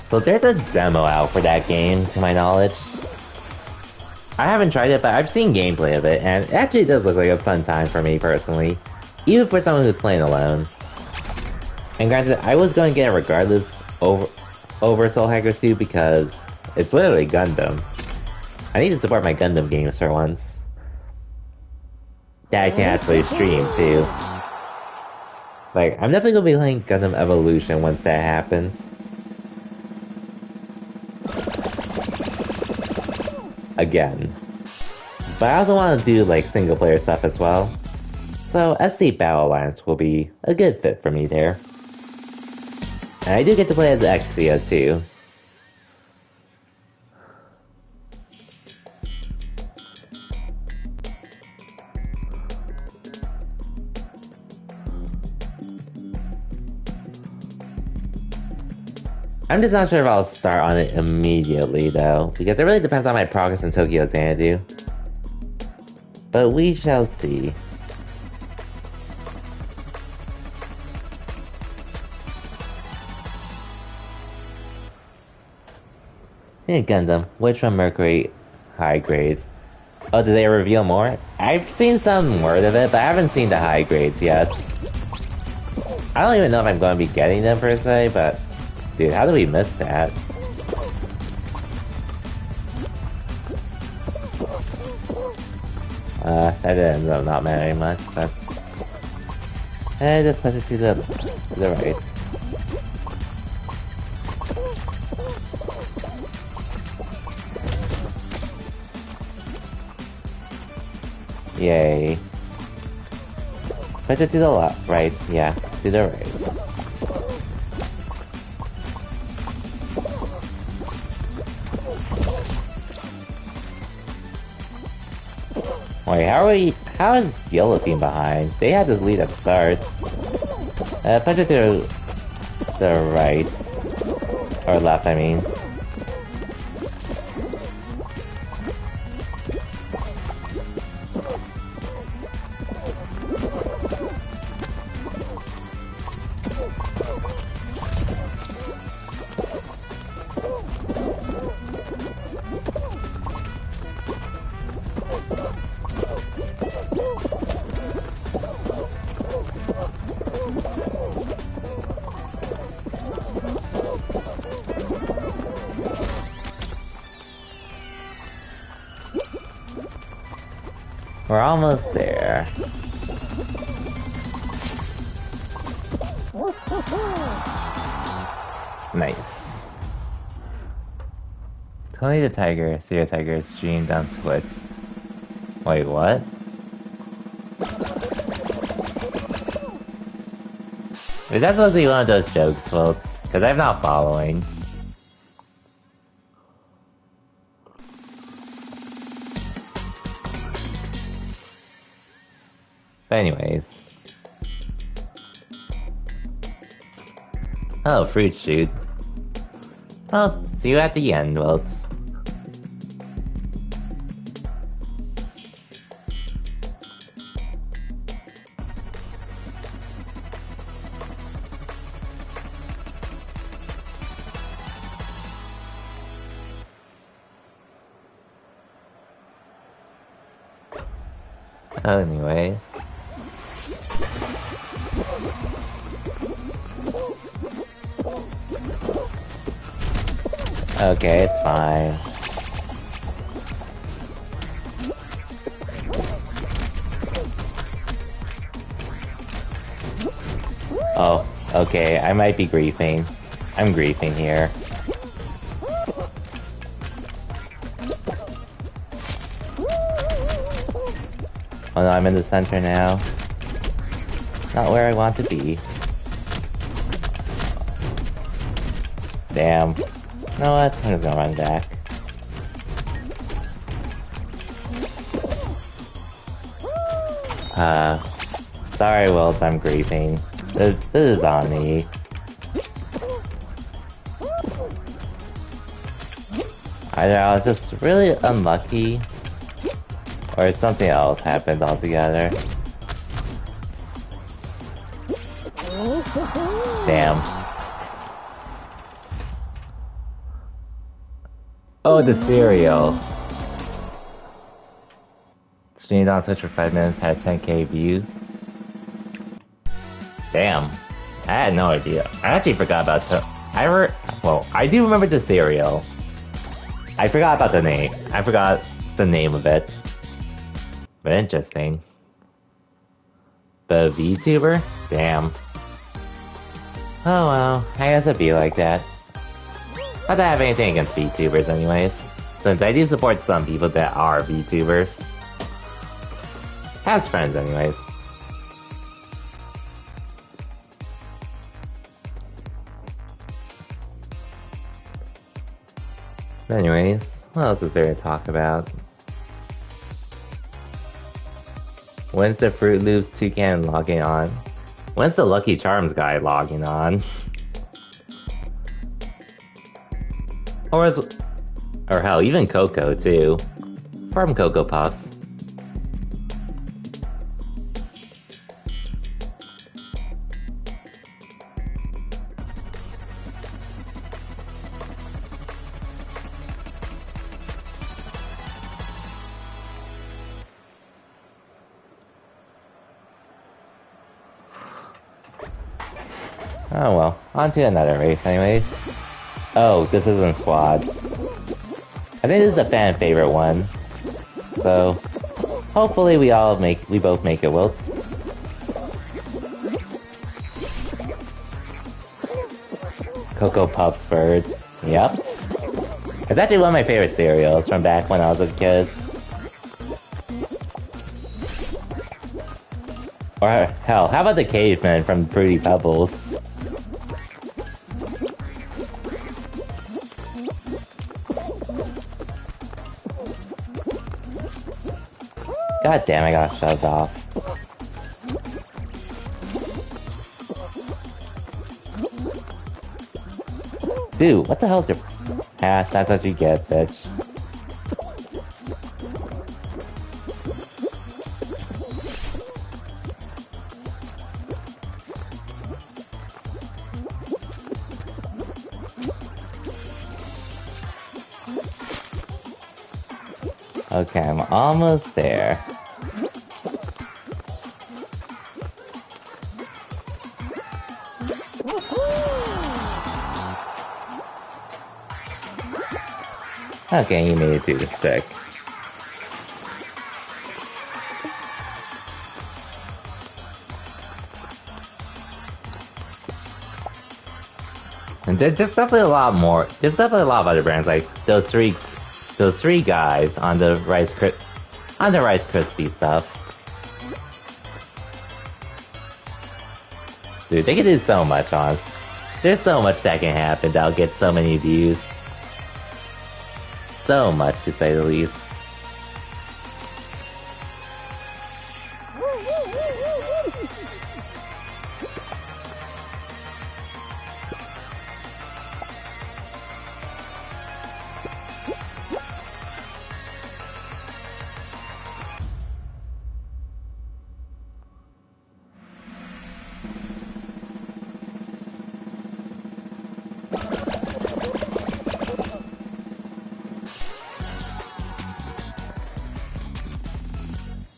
So there's a demo out for that game, to my knowledge. I haven't tried it, but I've seen gameplay of it, and it actually does look like a fun time for me personally. Even for someone who's playing alone. And granted, I was going to get it regardless over Soul Hackers 2 because it's literally Gundam. I need to support my Gundam games for once. That I can actually stream too. Like, I'm definitely gonna be playing Gundam Evolution once that happens. Again. But I also want to do, like, single-player stuff as well. So, SD Battle Alliance will be a good fit for me there. And I do get to play as Exia, too. I'm just not sure if I'll start on it immediately, though, because it really depends on my progress in Tokyo Xanadu. But we shall see. In Gundam, which one Mercury high grades? Oh, did they reveal more? I've seen some word of it, but I haven't seen the high grades yet. I don't even know if I'm going to be getting them per se, but... Dude, how did we miss that? That ended up not mattering much, but... just push it to the right. Yay. Push it to the left, right, yeah, to the right. Wait, how is Yellow Team behind? They had this lead at the start. Punch it to the right. Or left, I mean. We're almost there. Nice. Tony the Tiger, Sierra Tiger streamed on Twitch. Wait, what? Is that supposed to be one of those jokes, folks? Because I'm not following. But anyways. Oh, fruit shoot. Well, see you at the end, Wilts. Anyways. Okay, it's fine. Oh, okay, I might be griefing. I'm griefing here. Oh no, I'm in the center now. Not where I want to be. Damn. You know what? I'm just gonna run back. Sorry, Wills, I'm griefing. This is on me. Either I was just really unlucky, or something else happened altogether. Damn. Oh, the cereal. Streamed on Twitch for 5 minutes, had 10k views. Damn. I had no idea. I actually forgot about well, I do remember the cereal. I forgot about the name. I forgot the name of it. But interesting. The VTuber? Damn. Oh well, I guess it'd be like that. Not that I have anything against VTubers anyways, since I do support some people that are VTubers. As friends anyways. Anyways, what else is there to talk about? When's the Fruit Loops Toucan logging on? When's the Lucky Charms guy logging on? Or hell, even Coco too. From Cocoa Puffs. Oh well, on to another race anyways. Oh, this isn't squads. I think this is a fan favorite one. So, hopefully we both make it, Will. Cocoa Puffs Birds. Yep. It's actually one of my favorite cereals from back when I was a kid. Or hell, how about the caveman from Fruity Pebbles? God damn, I got shoved off. Dude, what the hell is your... Ah, that's what you get, bitch. Okay, I'm almost there. Okay, you made it through the stick. And there's definitely a lot more. There's definitely a lot of other brands like those three guys on the Rice Krispie stuff. Dude, they can do so much on. There's so much that can happen that'll get so many views. So much, to say the least.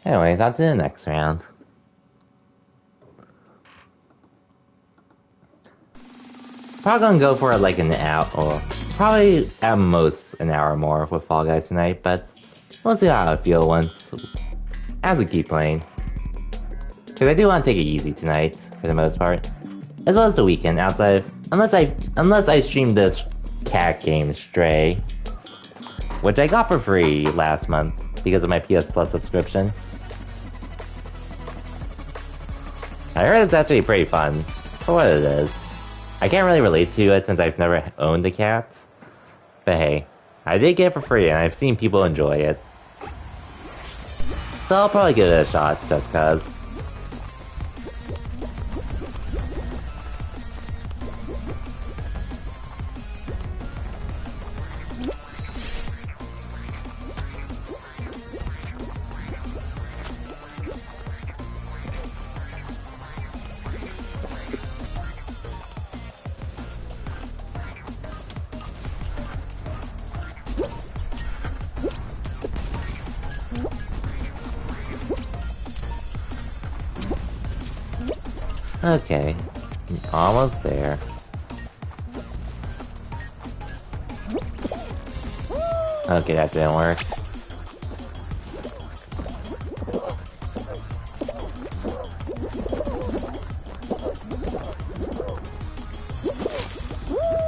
Anyways, on to the next round. Probably gonna go for like an hour, or probably at most an hour more with Fall Guys tonight, but we'll see how I feel as we keep playing. Because I do want to take it easy tonight, for the most part. as well as the weekend outside, unless I stream this cat game Stray, which I got for free last month because of my PS Plus subscription. I heard it's actually pretty fun for what it is. I can't really relate to it since I've never owned a cat, but hey, I did get it for free and I've seen people enjoy it. So I'll probably give it a shot just cause. Okay, almost there. Okay, that didn't work.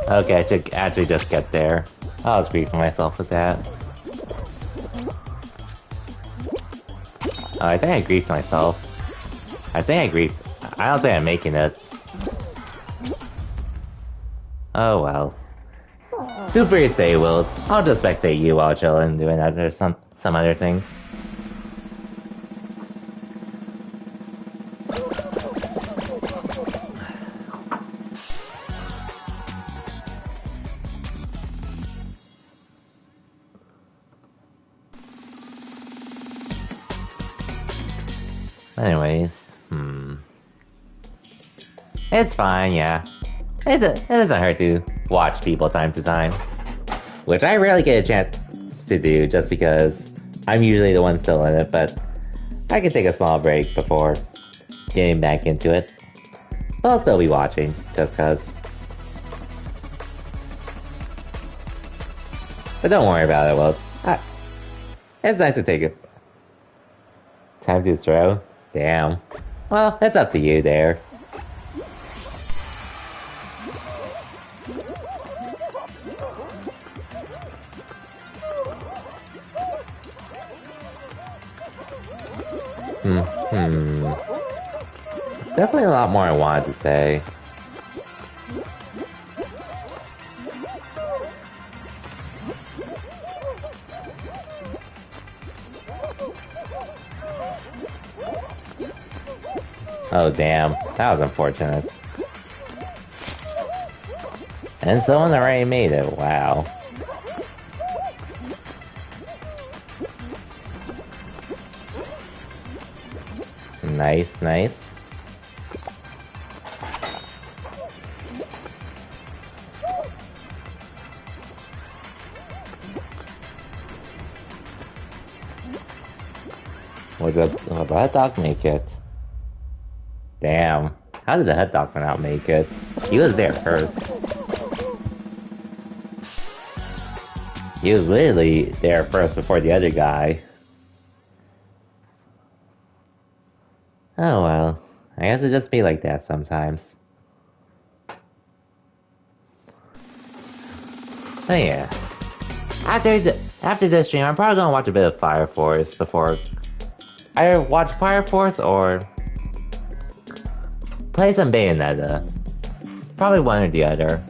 Okay, I should actually just get there. I was griefing myself with that. Oh, I think I griefed myself. I don't think I'm making it. Oh well. Feel free to stay, Will. I'll just spectate you while chilling, doing some other things. Anyways, it's fine, yeah. It doesn't hurt to watch people time to time. Which I rarely get a chance to do just because I'm usually the one still in it, but I can take a small break before getting back into it. But I'll still be watching, just cause. But don't worry about it, Will. It's nice to take it. Time to throw? Damn. Well, it's up to you there. Definitely a lot more I wanted to say. Oh damn, that was unfortunate. And someone already made it, wow. Nice, nice. Will the hot dog make it? Damn. How did the hot dog not make it? He was there first. He was literally there first before the other guy. Oh well. I guess it just be like that sometimes. Oh yeah. After this stream, I'm probably gonna watch a bit of Fire Force before I watch Fire Force or play some Bayonetta. Probably one or the other.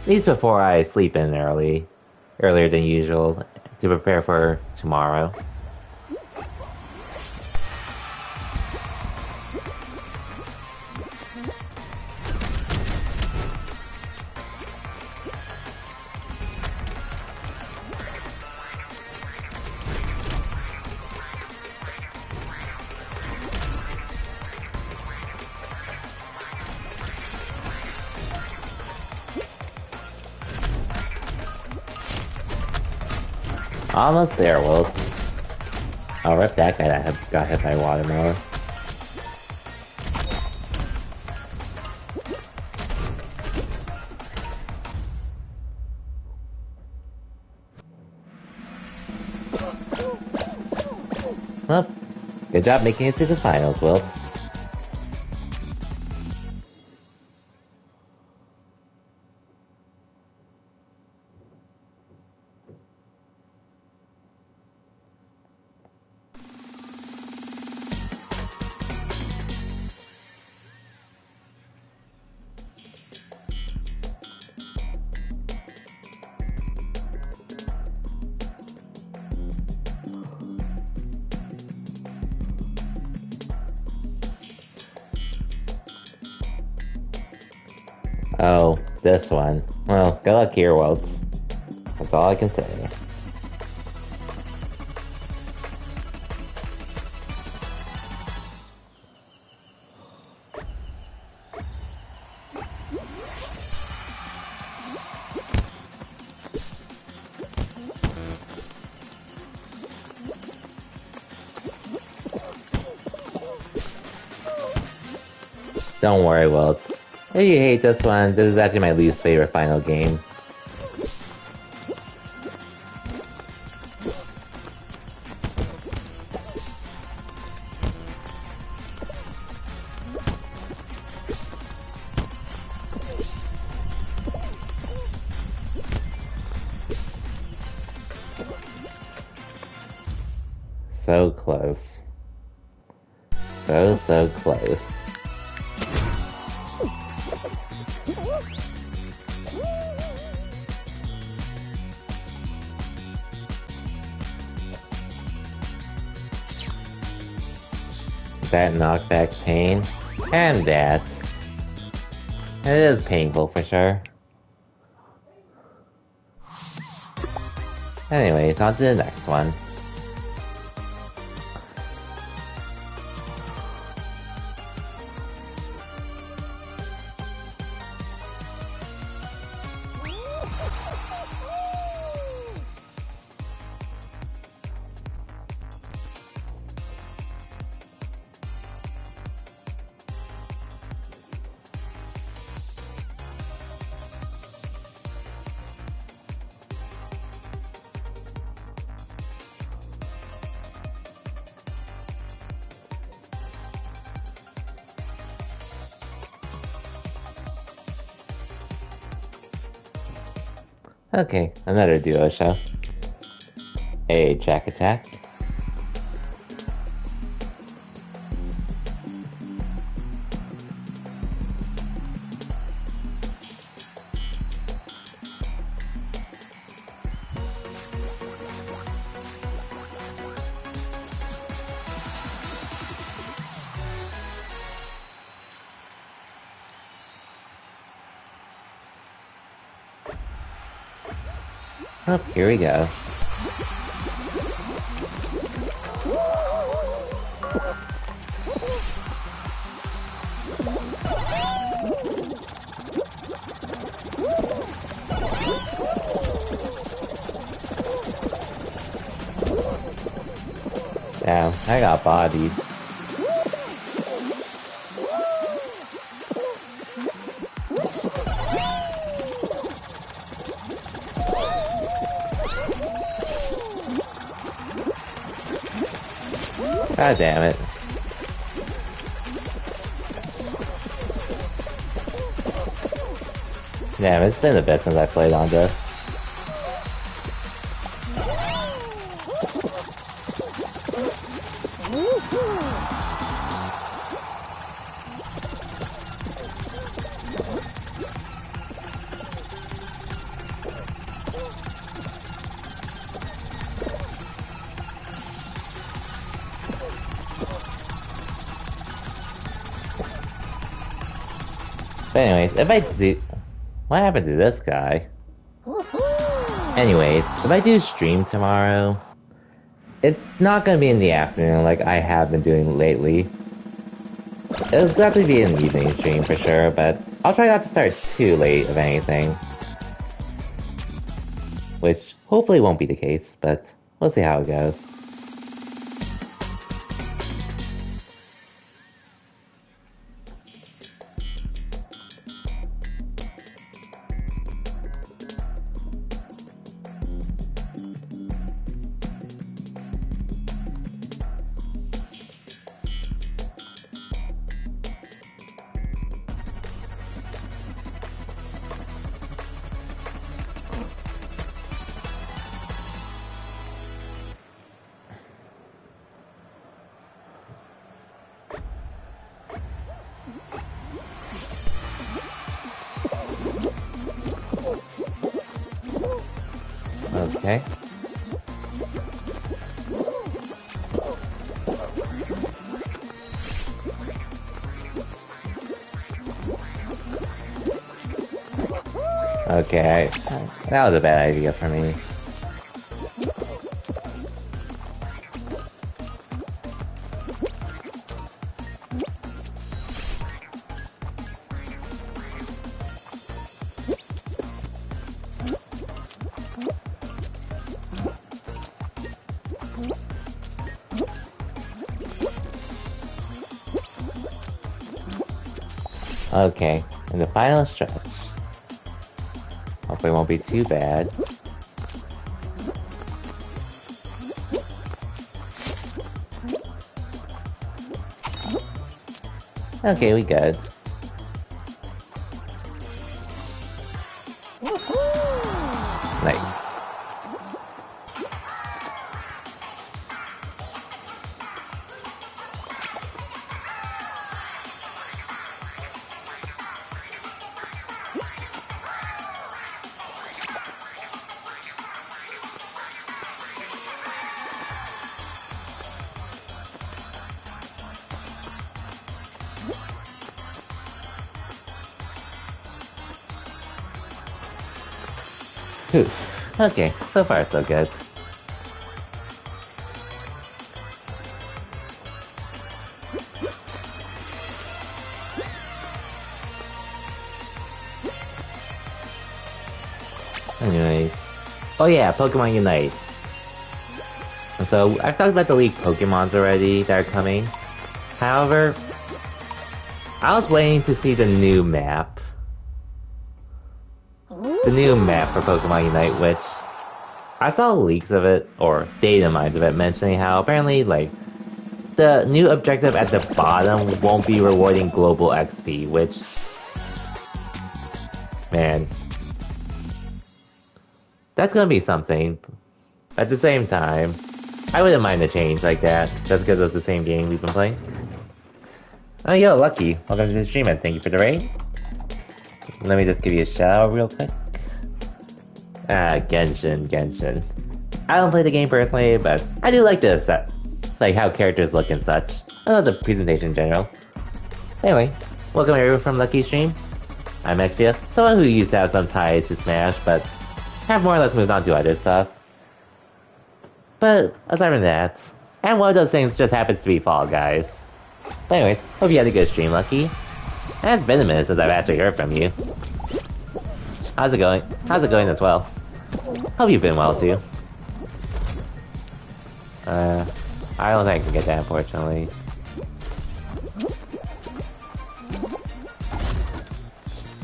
At least before I sleep in earlier than usual, to prepare for tomorrow. Almost there, Will. I'll rip that guy that got hit by watermelon. Well, good job making it to the finals, Wilt. Oh, this one. Well, good luck here, Waltz. That's all I can say. Don't worry, Wilt. If you hate this one, this is actually my least favorite final game. So close. So close. That knockback pain, and that. It is painful for sure. Anyways, on to the next one. Okay, another duo show. A Jack Attack. Oh, here we go. Damn, I got bodied. God damn it. Damn, it's been a bit since I played on this. But anyways, if I do... What happened to this guy? Anyways, if I do stream tomorrow, it's not gonna be in the afternoon like I have been doing lately. It'll definitely be an evening stream for sure, but I'll try not to start too late, if anything. Which hopefully won't be the case, but we'll see how it goes. Okay. Okay, that was a bad idea for me. Okay, in the final stretch. Hopefully it won't be too bad. Okay, we good. Nice. Whew. Okay, so far so good. Anyway. Oh yeah, Pokemon Unite. So, I've talked about the leaked Pokemons already that are coming. However, I was waiting to see the new map. The new map for Pokemon Unite, which I saw leaks of it, or data mines of it, mentioning how apparently, like, the new objective at the bottom won't be rewarding global XP, which... Man. That's gonna be something. At the same time, I wouldn't mind a change like that, just because it's the same game we've been playing. Oh yo, Lucky, welcome to the stream and thank you for the raid. Let me just give you a shout out real quick. Genshin. I don't play the game personally, but I do like this, like how characters look and such. I love the presentation in general. Anyway, welcome everyone from Lucky Stream. I'm Exia, someone who used to have some ties to Smash, but have more or less moved on to other stuff. But aside from that, and one of those things just happens to be Fall Guys. But anyways, hope you had a good stream, Lucky. And it's been a minute since I've actually heard from you. How's it going? How's it going as well? Hope you've been well too. I don't think I can get that, unfortunately.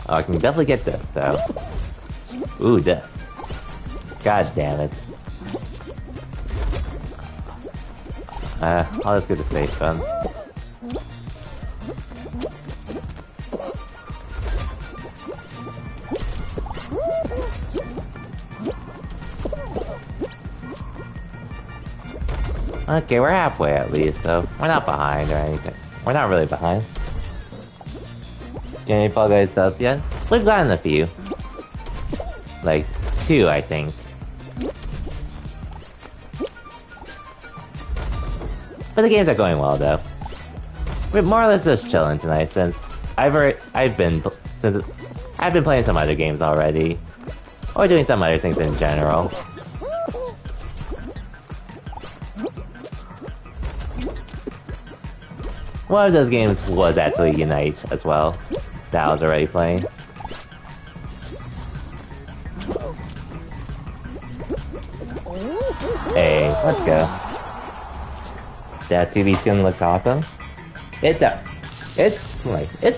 Oh, I can definitely get this, though. Ooh, this. God damn it. I'll just get the safe fun. Okay, we're halfway at least, so we're not behind or anything. We're not really behind. Get any Fall Guys subs yet? We've gotten a few. Like, 2, I think. But the games are going well, though. We're more or less just chilling tonight, since I've been playing some other games already, or doing some other things in general. One of those games was actually Unite as well, that I was already playing. Hey, let's go. That 2B skin looks awesome. It's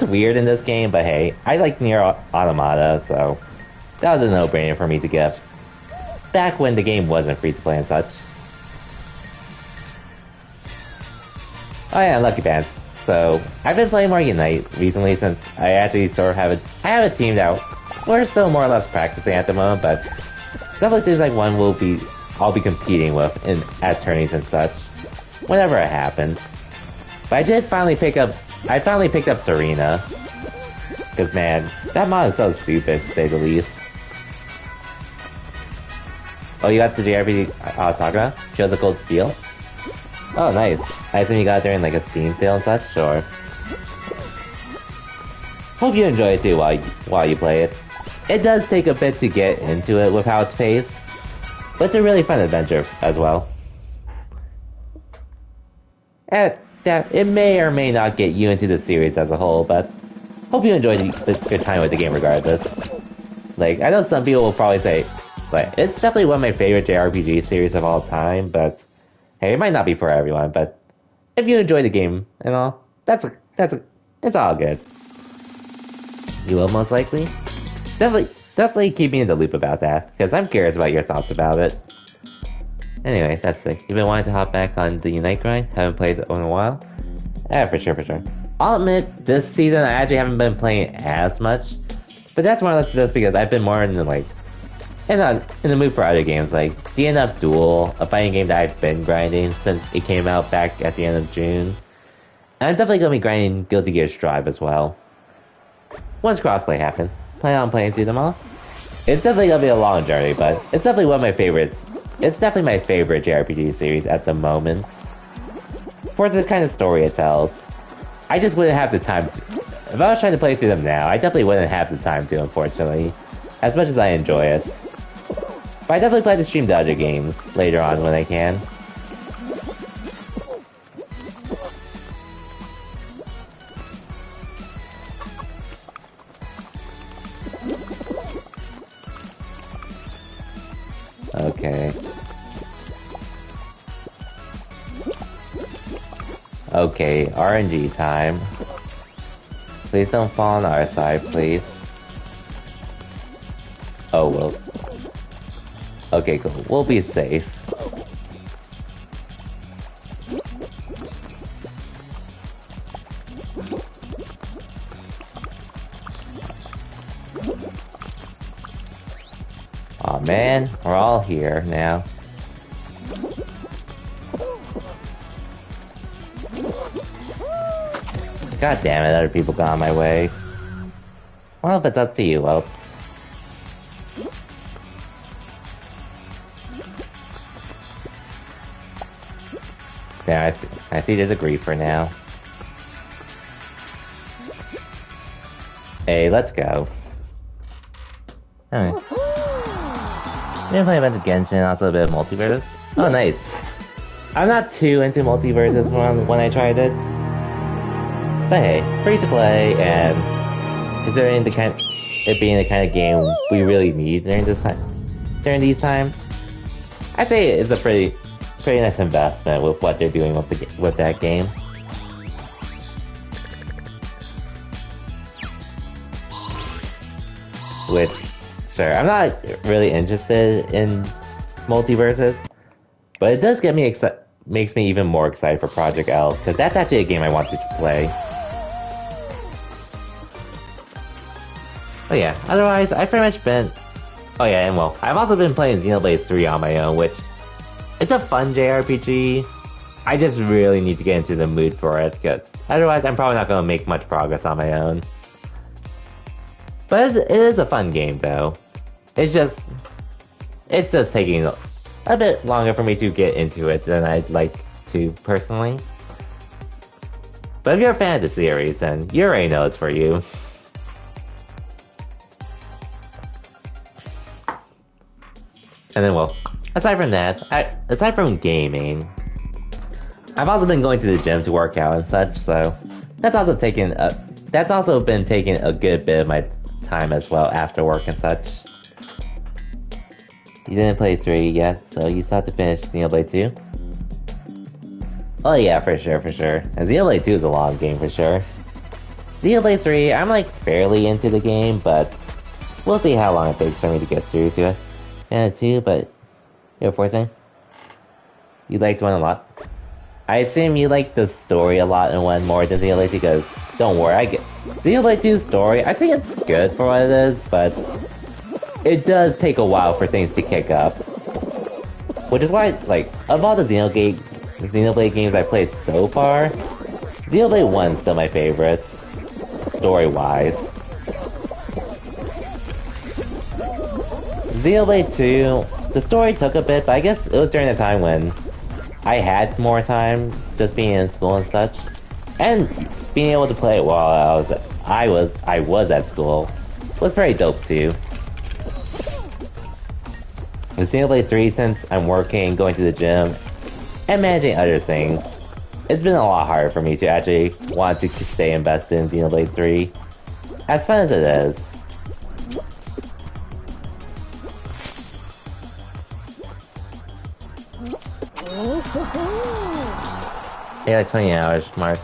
weird in this game, but hey, I like Nier Automata, so that was a no-brainer for me to get. Back when the game wasn't free to play and such. Oh yeah, Lucky Pants. So, I've been playing more Unite recently since I actually sort of I have a team that we're still more or less practicing at the moment, but definitely seems like one I'll be competing with at tourneys and such, whenever it happens. But I finally picked up Serena. Cause man, that mod is so stupid to say the least. Oh, you got the JRPG Sakura? Show the Cold Steel? Oh, nice. I assume you got it during like a Steam sale and such, or... Hope you enjoy it too while you play it. It does take a bit to get into it with how it's paced, but it's a really fun adventure as well. And it may or may not get you into the series as a whole, but hope you enjoy your time with the game regardless. Like, I know some people will probably say, like, it's definitely one of my favorite JRPG series of all time, but hey, it might not be for everyone, but if you enjoy the game and all, it's all good. You will most likely. Definitely keep me in the loop about that, because I'm curious about your thoughts about it. Anyway, that's it. You've been wanting to hop back on the Unite grind? Haven't played it in a while? Yeah, for sure. I'll admit, this season I actually haven't been playing as much, but that's more or less just because I've been more in the, like, in the mood for other games, like DNF Duel, a fighting game that I've been grinding since it came out back at the end of June. And I'm definitely going to be grinding Guilty Gear Strive as well. Once crossplay happens, plan on playing through them all. It's definitely going to be a long journey, but it's definitely one of my favorites. It's definitely my favorite JRPG series at the moment. For the kind of story it tells. I just wouldn't have the time to... If I was trying to play through them now, I definitely wouldn't have the time to, unfortunately. As much as I enjoy it. But I definitely plan to stream the other games later on when I can. Okay. Okay, RNG time. Please don't fall on our side, please. Oh, well. Okay, cool. We'll be safe. Aw, man. We're all here now. God damn it, other people got on my way. Well, if it's up to you, Welts. Yeah, I see there's a griefer now. Hey, let's go. Alright. Been playing a bunch of Genshin, also a bit of Multiversus. Oh, nice. I'm not too into Multiversus when I tried it. But hey, free to play, and considering it being the kind of game we really need during these times, I'd say it's a pretty nice investment with what they're doing with that game. Which, sure, I'm not really interested in Multiversus, but it does get me makes me even more excited for Project L, because that's actually a game I wanted to play. Oh yeah, otherwise, I've pretty much been... Oh yeah, and well, I've also been playing Xenoblade 3 on my own, which... It's a fun JRPG. I just really need to get into the mood for it, because otherwise I'm probably not going to make much progress on my own. But it is a fun game, though. It's just taking a bit longer for me to get into it than I'd like to, personally. But if you're a fan of the series, then you already know it's for you. And then, well, aside from that, aside from gaming, I've also been going to the gym to work out and such, so that's also been taking a good bit of my time as well after work and such. You didn't play 3 yet, so you still have to finish Xenoblade 2? Oh yeah, for sure. And Xenoblade 2 is a long game for sure. Xenoblade 3, I'm like fairly into the game, but we'll see how long it takes for me to get through to it. Yeah, 2, but you're forcing? You liked 1 a lot? I assume you liked the story a lot in 1 more than Xenoblade 2, because don't worry, I get Xenoblade 2's story. I think it's good for what it is, but it does take a while for things to kick up. Which is why, like, of all the Xenoblade games I've played so far, Xenoblade 1's still my favorite, story-wise. Xenoblade 2, the story took a bit, but I guess it was during the time when I had more time, just being in school and such, and being able to play it while I was at school was very dope too. With Xenoblade 3, since I'm working, going to the gym, and managing other things, it's been a lot harder for me to actually want to stay invested in Xenoblade 3. As fun as it is. Yeah, like 20 hours, Mark.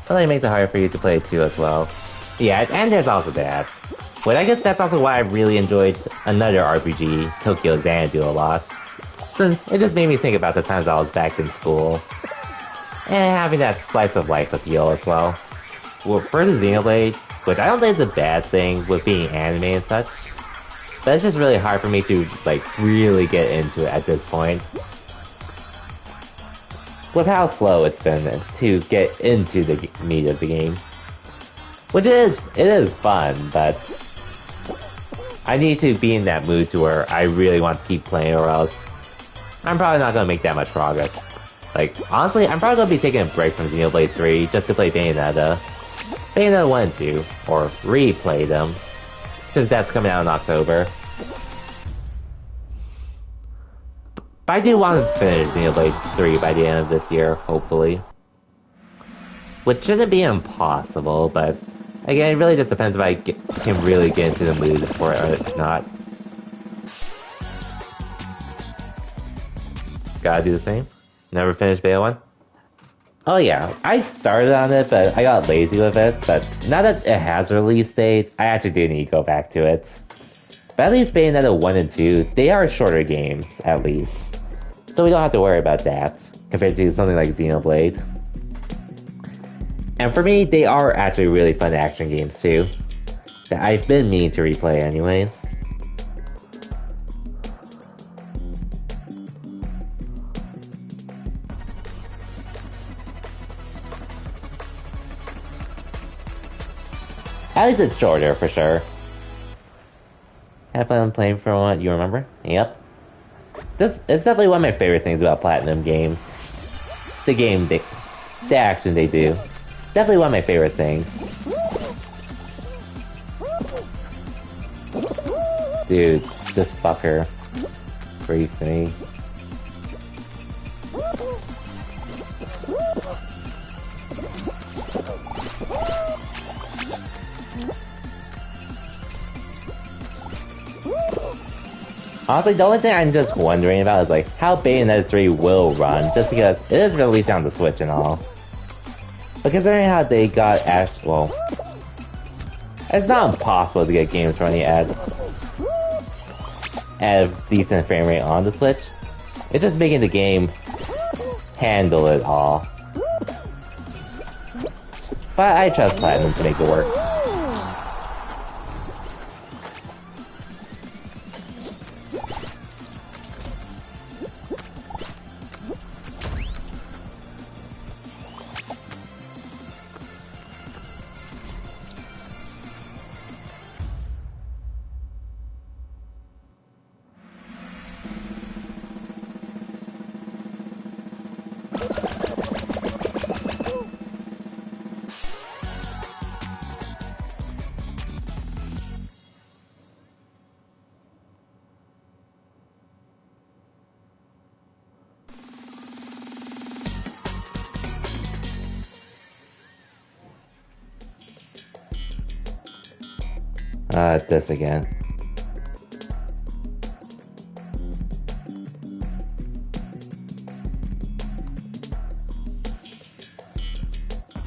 Probably makes it harder for you to play too as well. Yeah, and there's also that. But I guess that's also why I really enjoyed another RPG, Tokyo Xanadu, a lot. Since it just made me think about the times I was back in school. And having that slice of life appeal as well. Well, for the Xenoblade, which I don't think is a bad thing with being anime and such, but it's just really hard for me to, like, really get into it at this point. With how slow it's been to get into the meat of the game. Which it is fun, but I need to be in that mood to where I really want to keep playing, or else I'm probably not going to make that much progress. Like, honestly, I'm probably going to be taking a break from Xenoblade 3 just to play Bayonetta. Bayonetta 1 and 2, or replay them, since that's coming out in October. But I do want to finish Xenoblade 3 by the end of this year, hopefully. Which shouldn't be impossible, but again, it really just depends if I can really get into the mood for it or not. Gotta do the same. Never finished Beta 1? Oh yeah, I started on it, but I got lazy with it, but now that it has a release date, I actually do need to go back to it. But at least Bayonetta 1 and 2, they are shorter games, at least. So we don't have to worry about that, compared to something like Xenoblade. And for me, they are actually really fun action games too, that I've been meaning to replay anyways. At least it's shorter, for sure. Have fun playing for one, you remember? Yep. It's definitely one of my favorite things about Platinum games. The action they do. Definitely one of my favorite things. Dude, this fucker. Briefed me. Honestly, the only thing I'm just wondering about is like how Bayonetta 3 will run, just because it is released on the Switch and all. But considering how they got well, it's not impossible to get games running at a decent frame rate on the Switch. It's just making the game handle it all. But I trust Platinum to make it work. This again.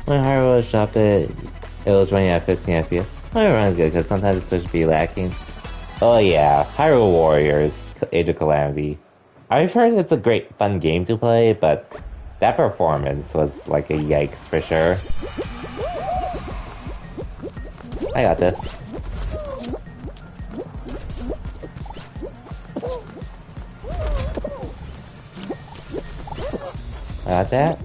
When Hyrule shopped it was running at 15 FPS. Well, it runs good, because sometimes the Switch be lacking. Oh yeah, Hyrule Warriors, Age of Calamity. I've heard it's a great, fun game to play, but that performance was like a yikes for sure. I got this. Got that?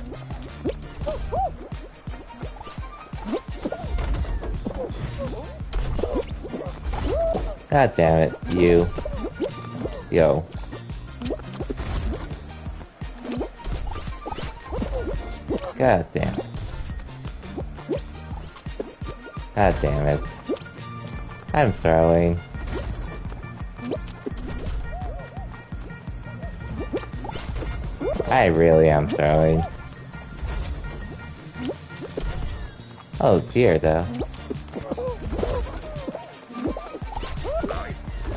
God damn it, you. Yo. God damn. God damn it. I'm throwing. I really am throwing. Oh dear, though.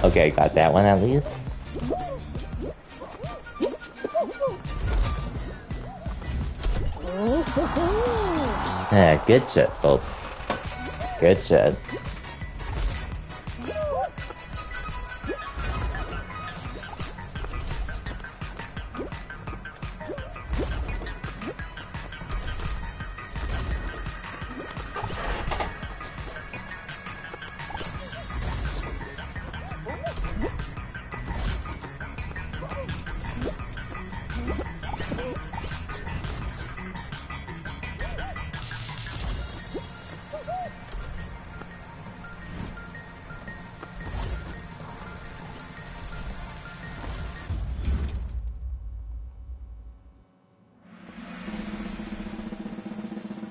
Okay, got that one at least. Yeah, good shit, folks. Good shit.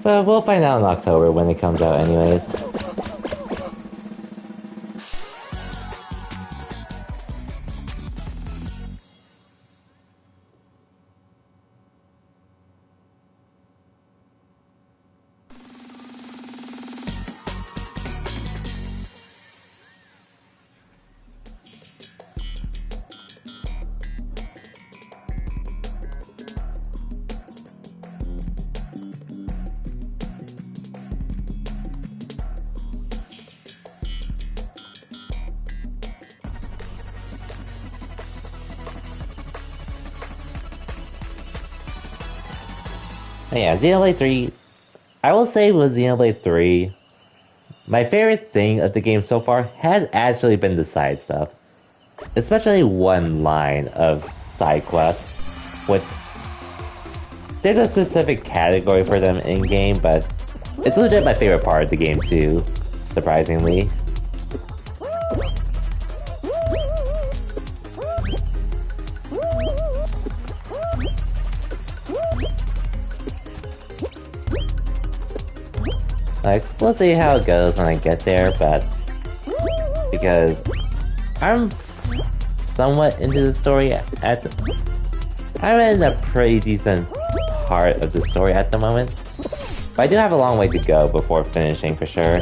But we'll find out in October when it comes out anyways. Yeah, Xenoblade 3, I will say with Xenoblade 3, my favorite thing of the game so far has actually been the side stuff. Especially one line of side quests, which there's a specific category for them in-game, but it's legit my favorite part of the game too, surprisingly. Like, we'll see how it goes when I get there, but because I'm somewhat into the story I'm in a pretty decent part of the story at the moment, but I do have a long way to go before finishing for sure.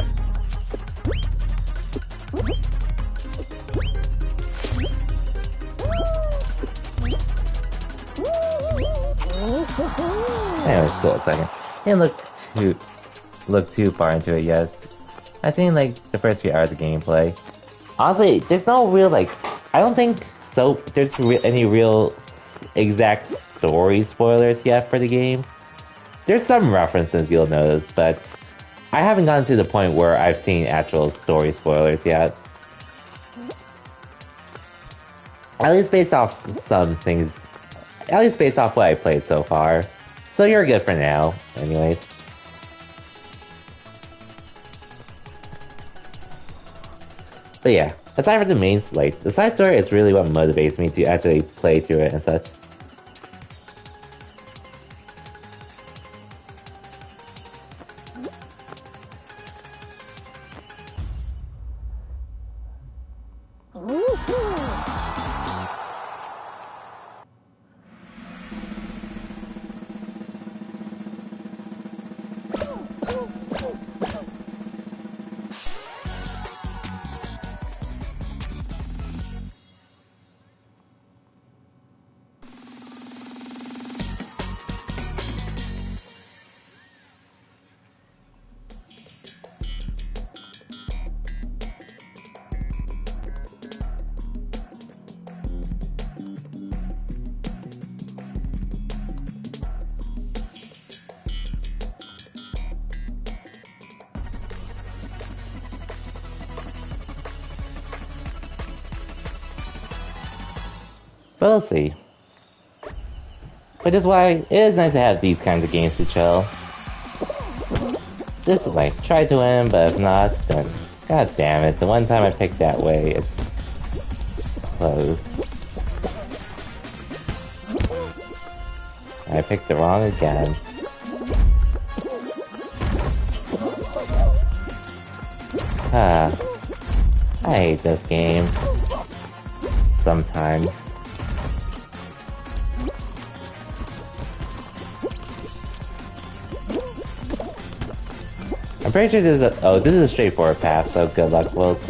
Anyways, cool a second. Didn't look too far into it yet. I've seen like the first few hours of gameplay. Honestly, there's no real like, I don't think so. There's any real exact story spoilers yet for the game. There's some references you'll notice, but I haven't gotten to the point where I've seen actual story spoilers yet. At least based off some things. At least based off what I played so far. So you're good for now, anyways. But yeah, aside from the main slate, the side story is really what motivates me to actually play through it and such. But we'll see. Which is why it is nice to have these kinds of games to chill. Just like, try to win, but if not, then god damn it, the one time I picked that way, it's closed. I picked it wrong again. Ah, I hate this game. Sometimes. I'm pretty sure this is this is a straightforward path, so good luck, Will.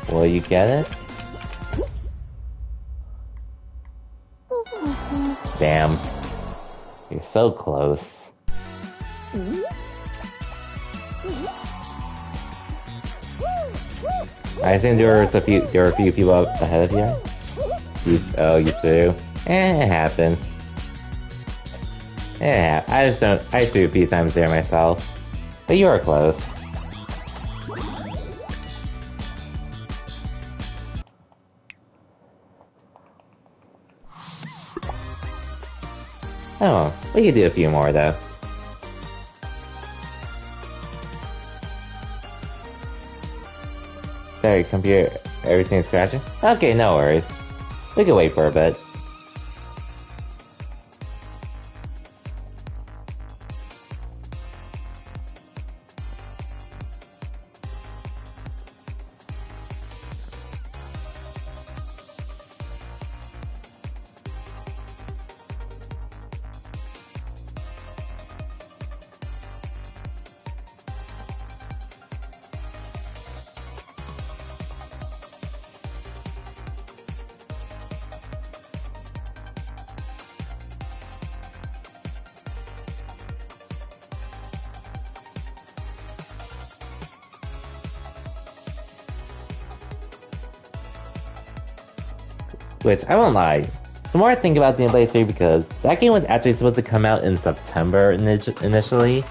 Will you get it? Damn. You're so close. I assume there were a few people ahead of you. You threw. It happens. Yeah, I threw a few times there myself. But you were close. Oh, we could do a few more though. Sorry, computer, everything's crashing? Okay, no worries. We can wait for a bit. Which, I won't lie, the more I think about Xenoblade 3, because that game was actually supposed to come out in September initially,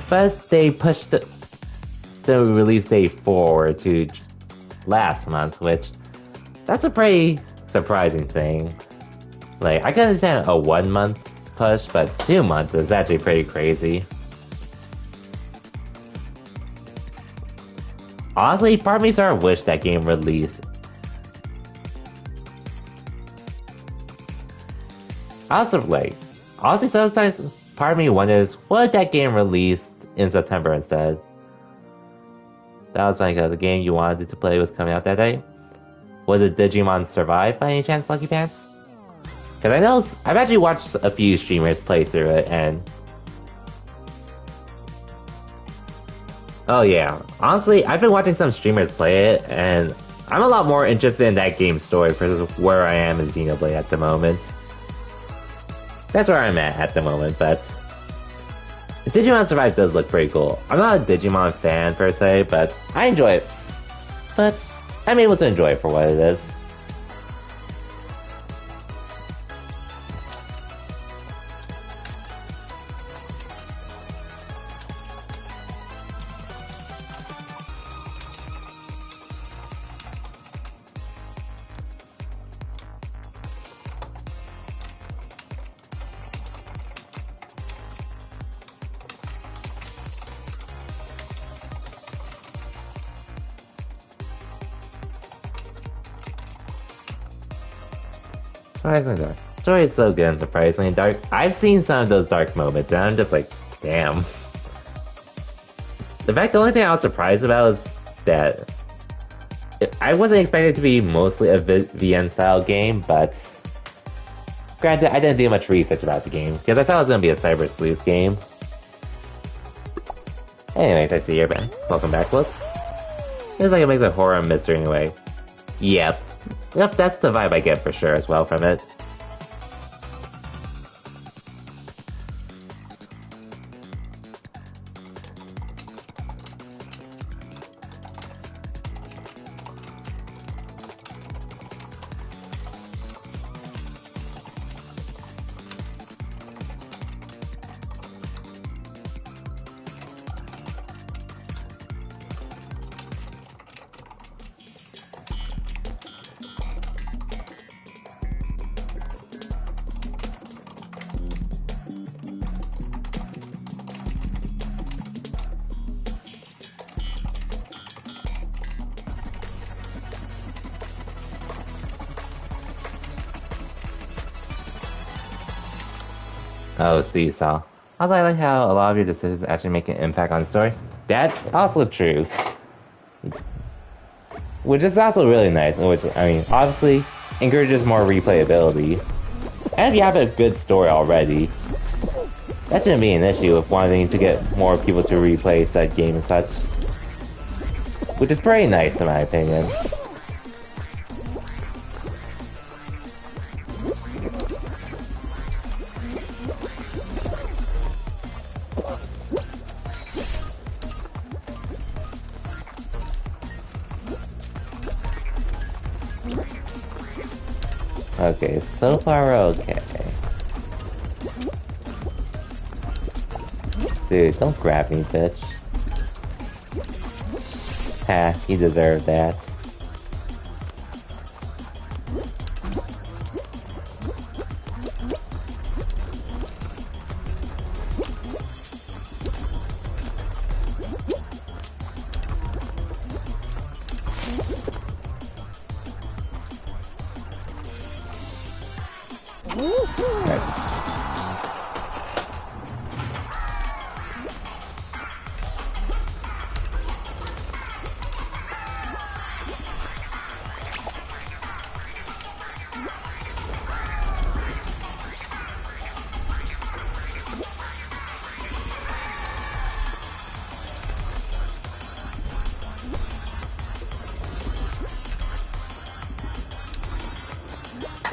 but they pushed the release date forward to last month, which, that's a pretty surprising thing. Like, I can understand a 1 month push, but 2 months is actually pretty crazy. Honestly, part of me sort of wished that game released. Honestly, sometimes part of me wonders, what if that game released in September instead? That was funny because the game you wanted to play was coming out that day. Was it Digimon Survive by any chance, Lucky Pants? Because I know, I've actually watched a few streamers play through it, and... Oh yeah, honestly, I've been watching some streamers play it, and I'm a lot more interested in that game's story versus where I am in Xenoblade at the moment. That's where I'm at the moment, but Digimon Survive does look pretty cool. I'm not a Digimon fan per se, but I enjoy it. But I'm able to enjoy it for what it is. Surprisingly dark. Story is so good and surprisingly dark. I've seen some of those dark moments, and I'm just like, damn. In fact, the only thing I was surprised about is that I wasn't expecting it to be mostly a VN style game, but granted, I didn't do much research about the game because I thought it was going to be a cyber sleuth game. Anyways, I see you're back. Welcome back, Whoops. Looks like it makes a horror mystery anyway. Yep, that's the vibe I get for sure as well from it. Oh, Seesaw. Also, I like how a lot of your decisions actually make an impact on the story. That's also true. Which is also really nice, which, I mean, obviously encourages more replayability. And if you have a good story already, that shouldn't be an issue with wanting to get more people to replay said game and such. Which is pretty nice in my opinion. Okay, so far we're okay. Dude, don't grab me, bitch. Ha, you deserve that.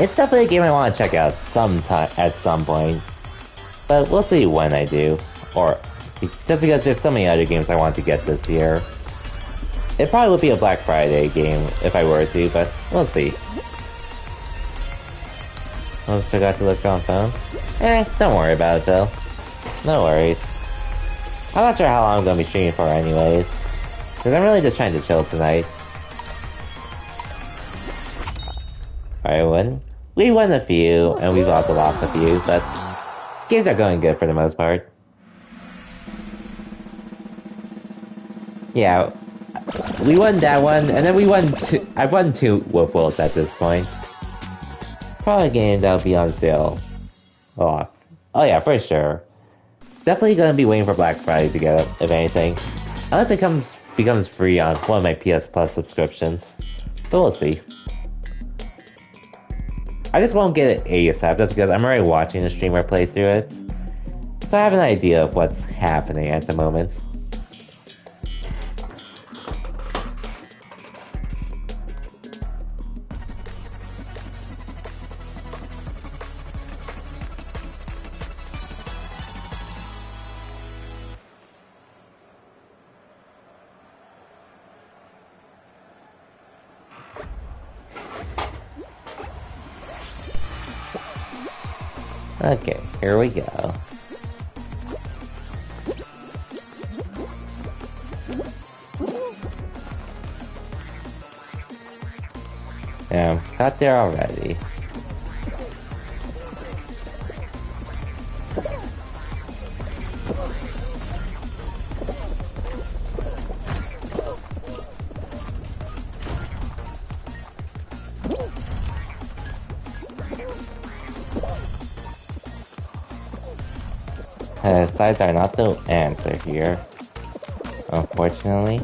It's definitely a game I want to check out sometime at some point, but we'll see when I do. Or just because there's so many other games I want to get this year. It probably would be a Black Friday game if I were to, but we'll see. Almost forgot to look on phone. Don't worry about it though. No worries. I'm not sure how long I'm gonna be streaming for anyways, because I'm really just trying to chill tonight. We won a few, and we've also lost a few, but games are going good for the most part. Yeah, we won that one, and then we won two. I've won 2 Wolf Worlds at this point. Probably a game that'll be on sale. Oh yeah, for sure. Definitely gonna be waiting for Black Friday to get it, if anything. Unless it becomes free on one of my PS Plus subscriptions. But we'll see. I just won't get it ASAP just because I'm already watching a streamer play through it. So I have an idea of what's happening at the moment. Okay, here we go. Yeah, got there already. Sides are not the answer here, unfortunately.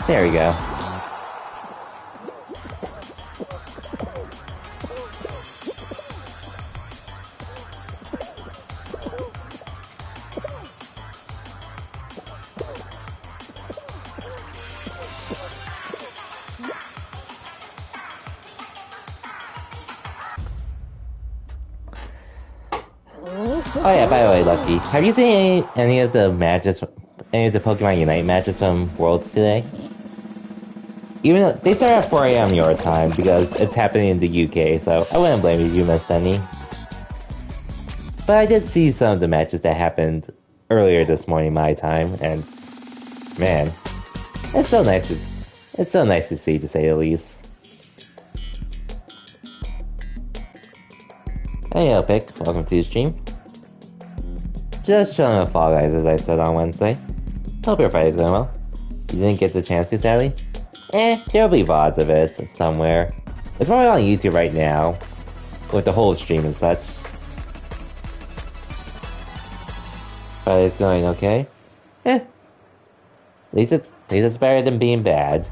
There we go. Oh yeah, by the way, Lucky, have you seen any of the matches, any of the Pokemon Unite matches from Worlds today? Even though they start at 4 AM your time because it's happening in the UK, so I wouldn't blame you if you missed any. But I did see some of the matches that happened earlier this morning my time, and man, it's so nice to see, to say the least. Hey, Pick, welcome to the stream. Just chilling with Fall Guys as I said on Wednesday. Hope your Friday's going well. You didn't get the chance to, sadly? There'll be VODs of it somewhere. It's probably on YouTube right now, with the whole stream and such. But it's going okay. At least it's better than being bad.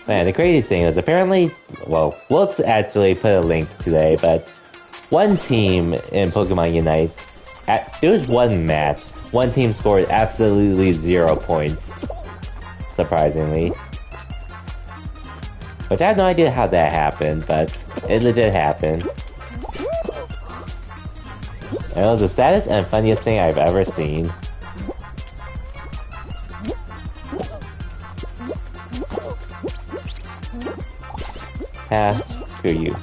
Man, the crazy thing is apparently, well, we'll actually put a link today, but one team in Pokemon Unite, there was one match. One team scored absolutely 0 points, surprisingly. Which I have no idea how that happened, but it legit happened. And it was the saddest and funniest thing I've ever seen. Screw you.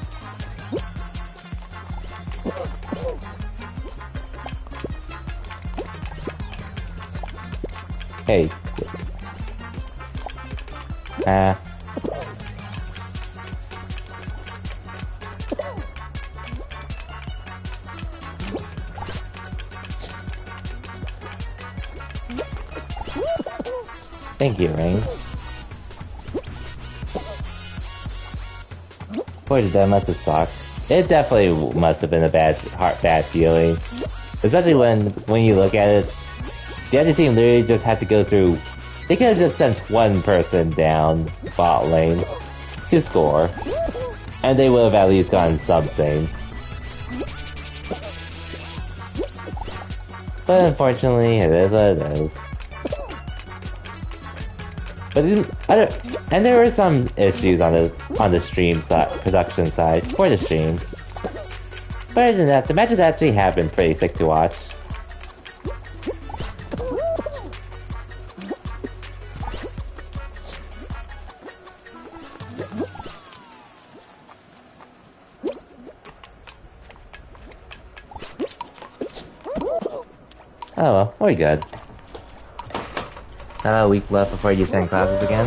Hey. Thank you, Rain. Boy, did that must have sucked. It definitely must have been a bad feeling. Especially when you look at it, the other team literally just had to go through. They could have just sent one person down bot lane to score, and they would have at least gotten something. But unfortunately, it is what it is. But and there were some issues on the stream side, production side for the stream. But other than that, the matches actually have been pretty sick to watch. Oh well, we're good. About a week left before you attend classes again?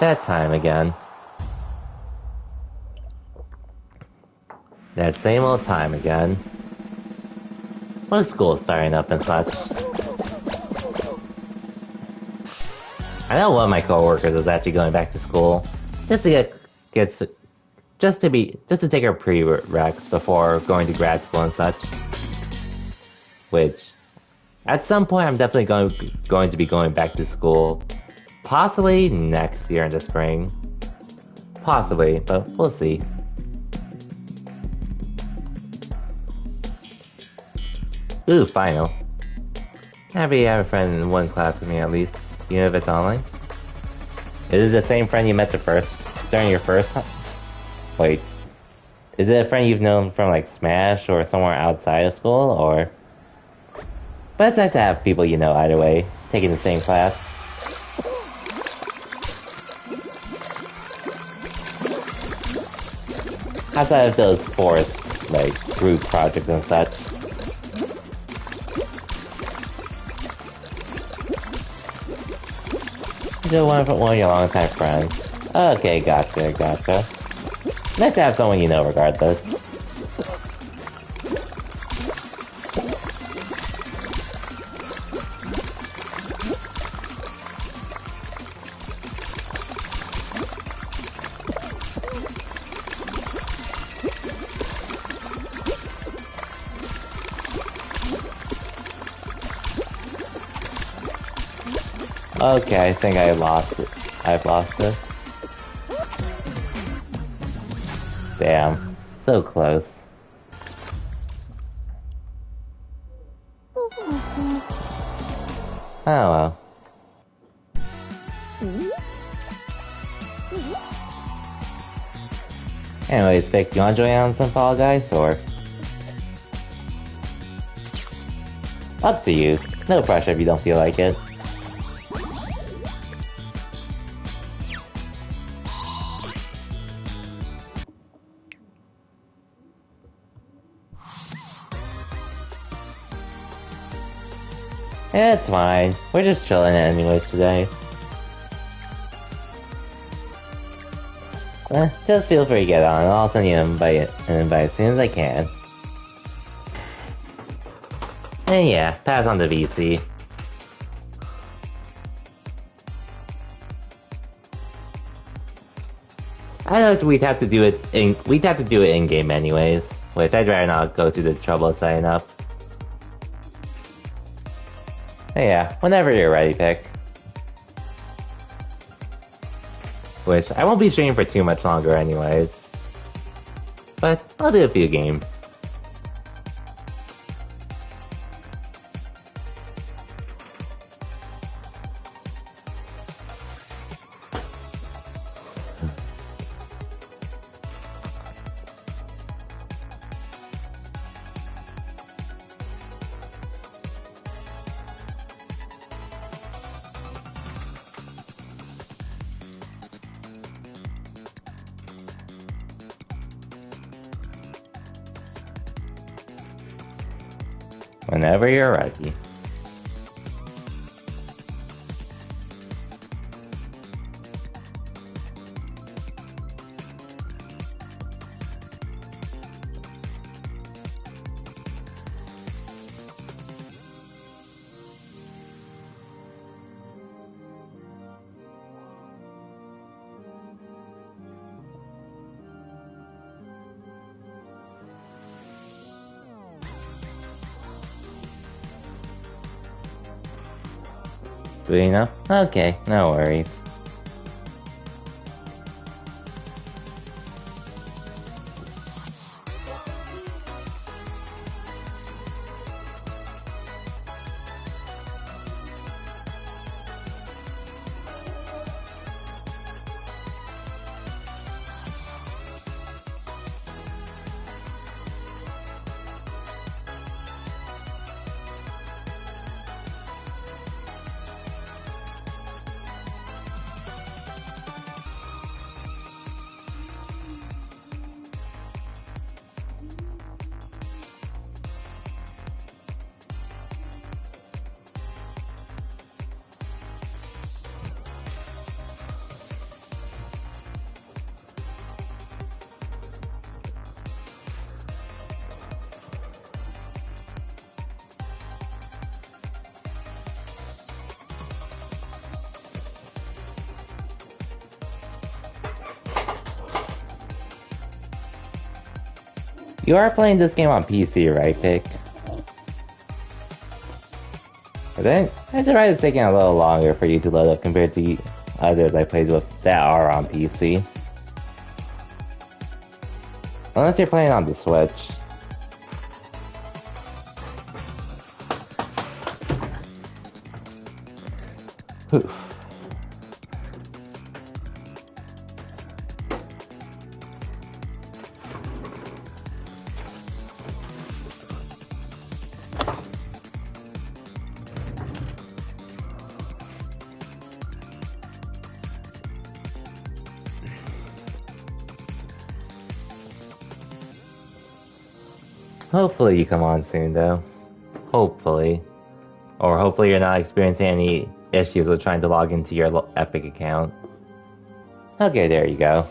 That time again. That same old time again. When school's starting up and such. I know one of my coworkers is actually going back to school just to just to take her prereqs before going to grad school and such. Which, at some point, I'm definitely going to be going back to school. Possibly next year in the spring. Possibly, but we'll see. Ooh, final. Have you have a friend in one class with me at least, even if it's online? Is it the same friend you met during your first time? Wait. Is it a friend you've known from like Smash or somewhere outside of school, or? But it's nice to have people you know either way, taking the same class. Outside of those forced, like, group projects and such. Just one of your longtime friends. Okay, gotcha. Nice to have someone you know regardless. Okay, I think I've lost it. Damn. So close. Oh well. Anyways, Vic, you wanna join on some Fall Guys, or? Up to you. No pressure if you don't feel like it. It's fine. We're just chilling anyways today. Just feel free to get on. I'll send you an invite as soon as I can. And yeah, pass on to VC. I know we'd have to do it in game anyways, which I'd rather not go through the trouble of setting up. But yeah, whenever you're ready, pick. Which I won't be streaming for too much longer anyways. But I'll do a few games. Whenever you're ready. Do you know? Okay, no worries. You are playing this game on PC, right, Pick? But then, I just it's taking a little longer for you to load up compared to others I played with that are on PC. Unless you're playing on the Switch. Whew. Hopefully you come on soon, though. Hopefully. Or hopefully you're not experiencing any issues with trying to log into your Epic account. Okay, there you go.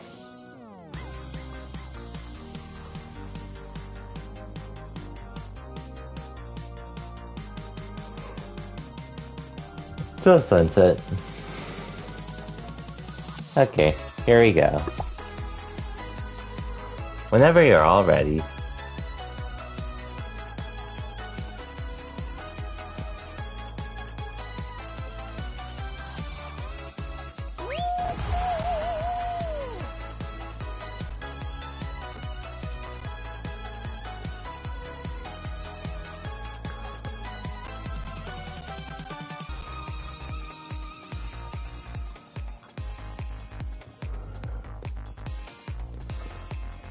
Just sunset. Okay, here we go. Whenever you're all ready.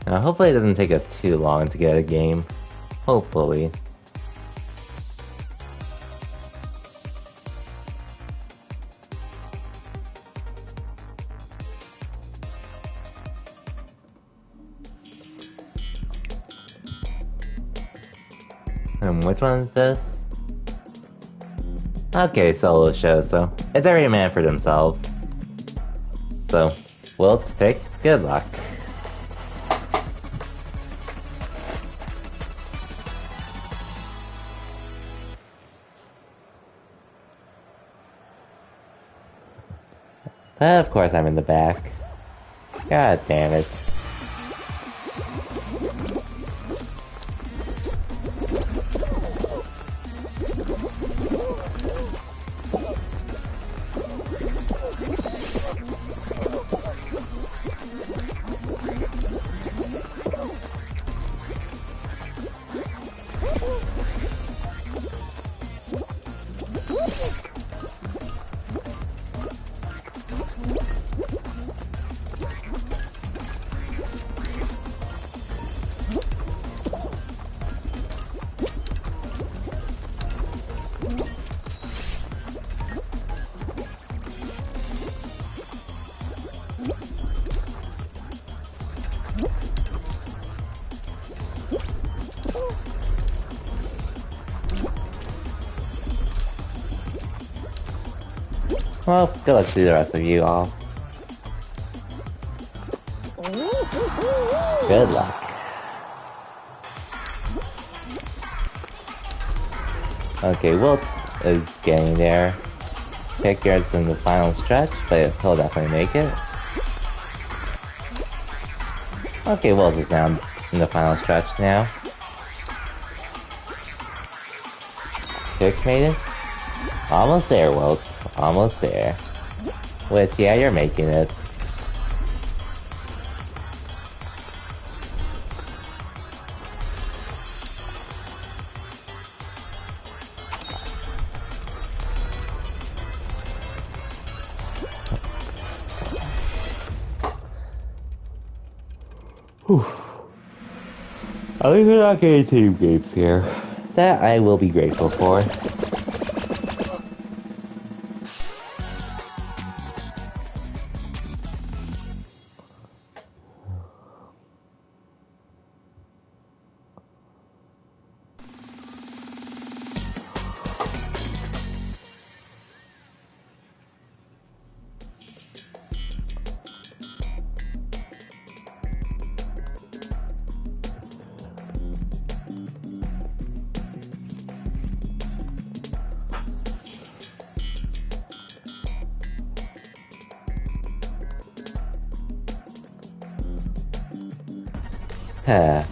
Now, hopefully it doesn't take us too long to get a game. Hopefully. And which one is this? Okay, solo show, so it's every man for themselves. So, we'll pick good luck. But of course I'm in the back. God damn it. Well, good luck to the rest of you all. Good luck. Okay, Wilt is getting there. Pickyard's in the final stretch, but he'll definitely make it. Okay, Wilt is down in the final stretch now. Pick made it. Almost there, Wilt. Almost there. Which, yeah, you're making it. Whew. At least we're not getting team games here. That I will be grateful for.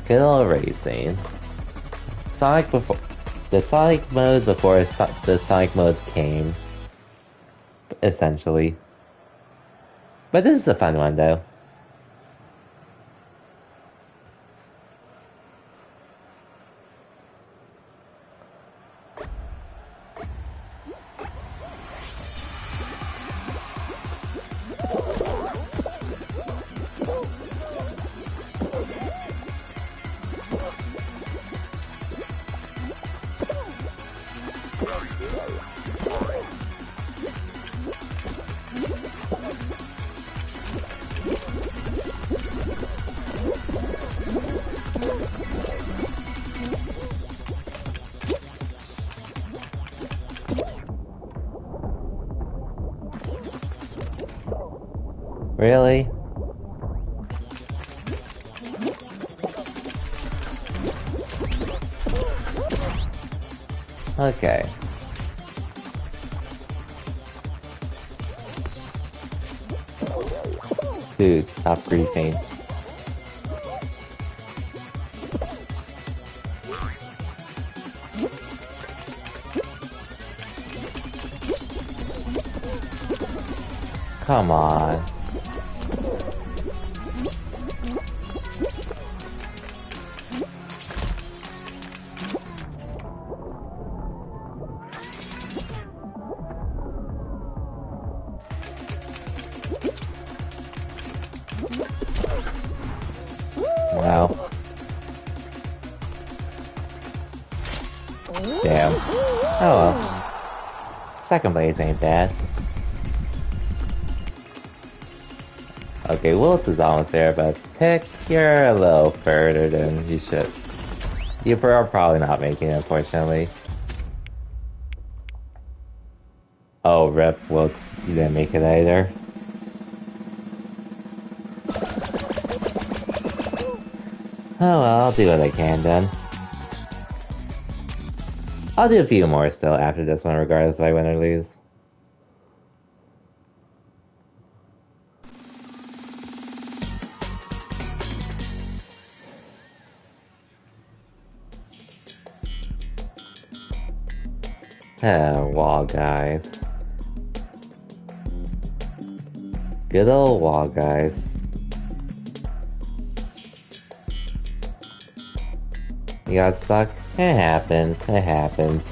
Good old racing. Sonic before the Sonic modes before the Sonic modes came, essentially. But this is a fun one, though. Really? Okay. Dude, stop griefing. Come on. Wow. Damn. Oh well. Second place ain't bad. Okay, Willis is almost there, but Pick, you're a little further than you should. You are probably not making it, unfortunately. Oh, rip, Wilkes, you didn't make it either. Oh well, I'll do what I can then. I'll do a few more still after this one, regardless if I win or lose. Wall guys. Good old wall guys. You got stuck? It happens, it happens.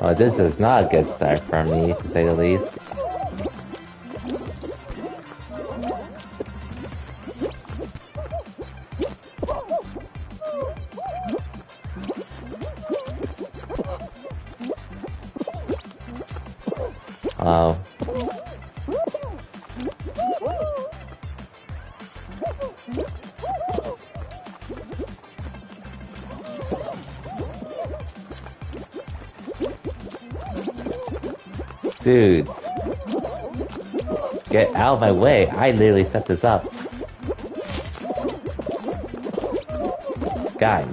Oh, this is not a good start for me, to say the least. Oh. Dude. Get out of my way. I literally set this up. Guys.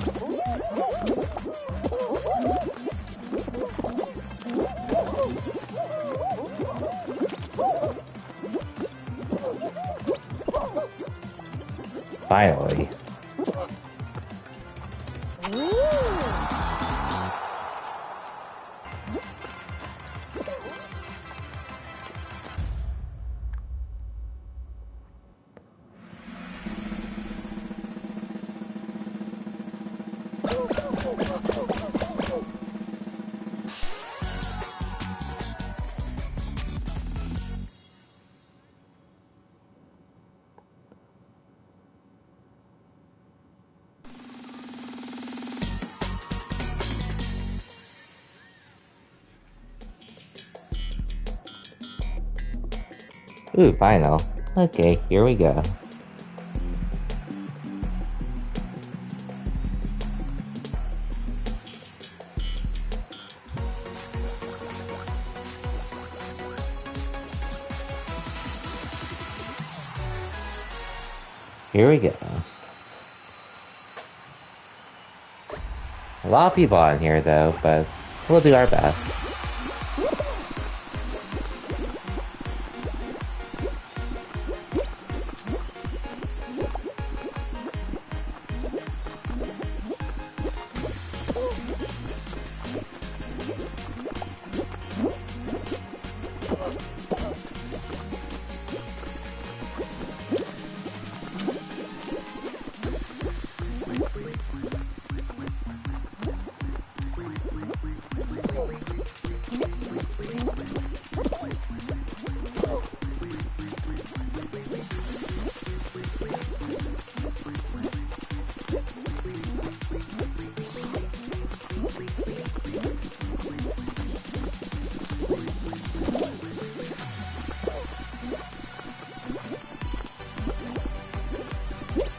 Finally. Ooh, final. Okay, here we go. Here we go. A lot of people on here though, but we'll do our best.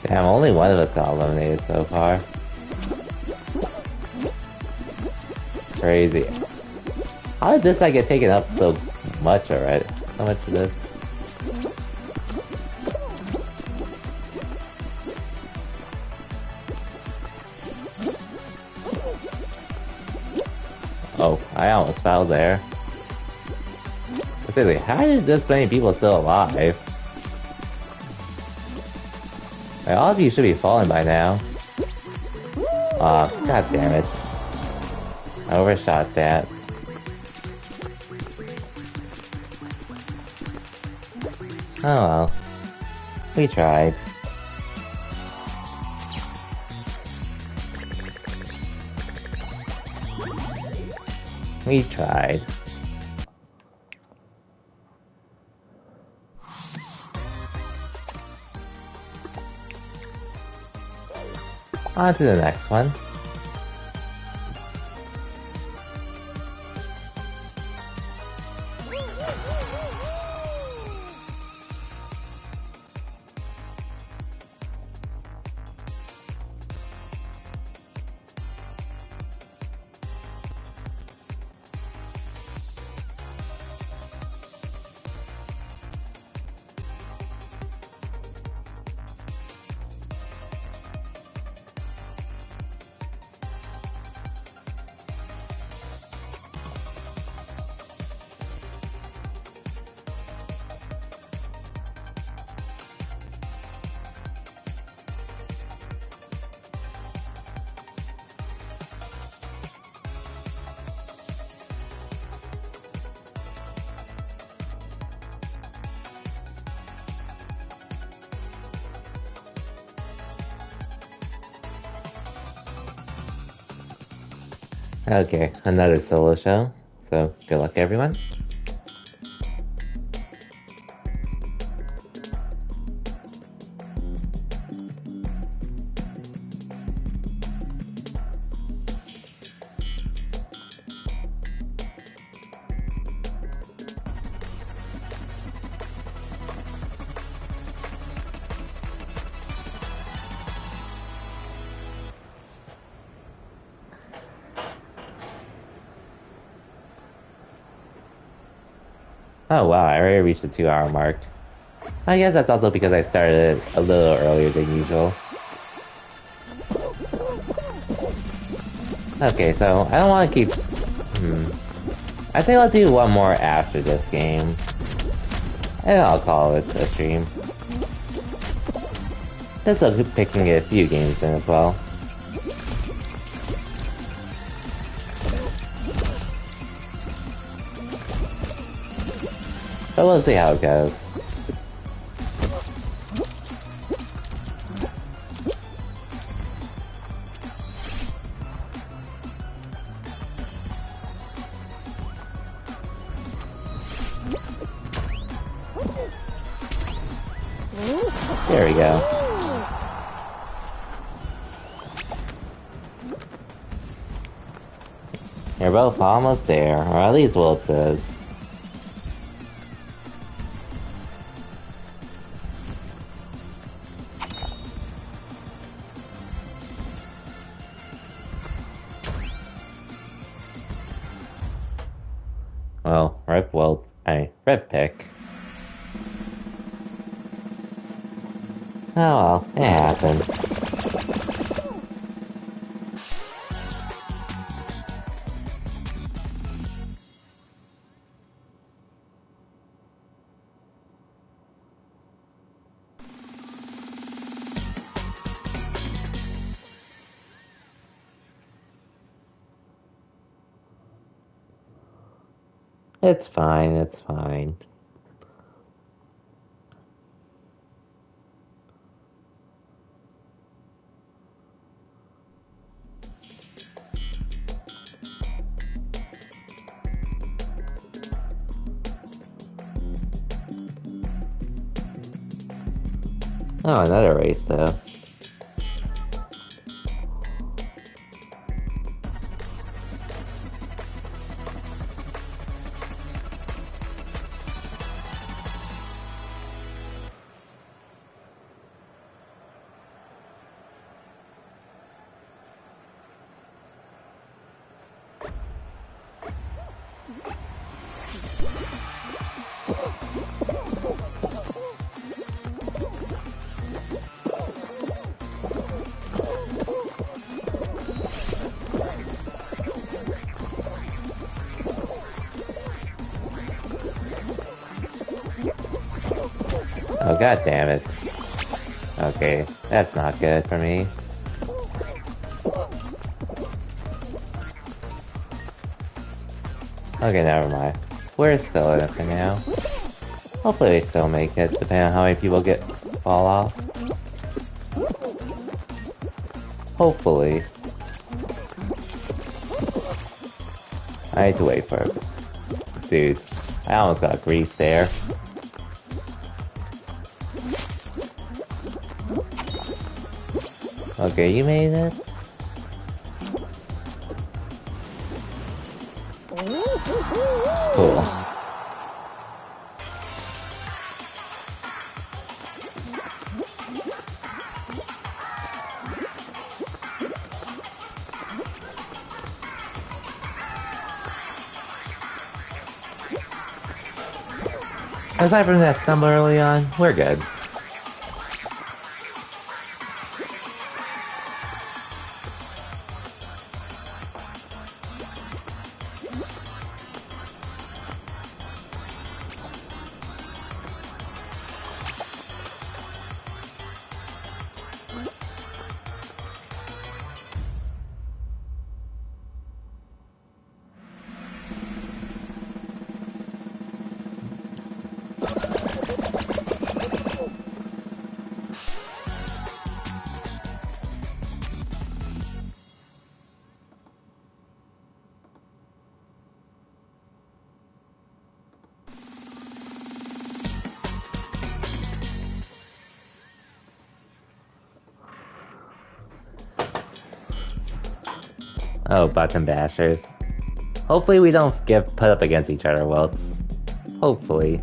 Damn, only one of us got eliminated so far. Crazy. How did this get taken up so much already? So much of this? Oh, I almost fell there. Seriously, how did this many people still alive? Like, all of you should be falling by now. Aw, oh, god damn it. I overshot that. Oh well. We tried. We tried. On to the next one. Okay, another solo show. So, good luck, everyone. Oh wow, I already reached the 2 hour mark. I guess that's also because I started a little earlier than usual. Okay, so I don't want to keep... I think I'll do one more after this game. And I'll call it a stream. Just so picking a few games in as well. But we'll see how it goes. There we go. You're both almost there, or at least Will says. Well, Red pick. Oh well, it happens. It's fine, it's fine. Oh, another race though. Oh, god damn it. Okay, that's not good for me. Okay, never mind. We're still in it for now. Hopefully we still make it, depending on how many people fall off. Hopefully. I need to wait for it. Dude, I almost got grief there. Okay, you made it? Cool. Aside from that stumble early on, we're good. Oh, button bashers. Hopefully we don't get put up against each other, Wilts. Hopefully.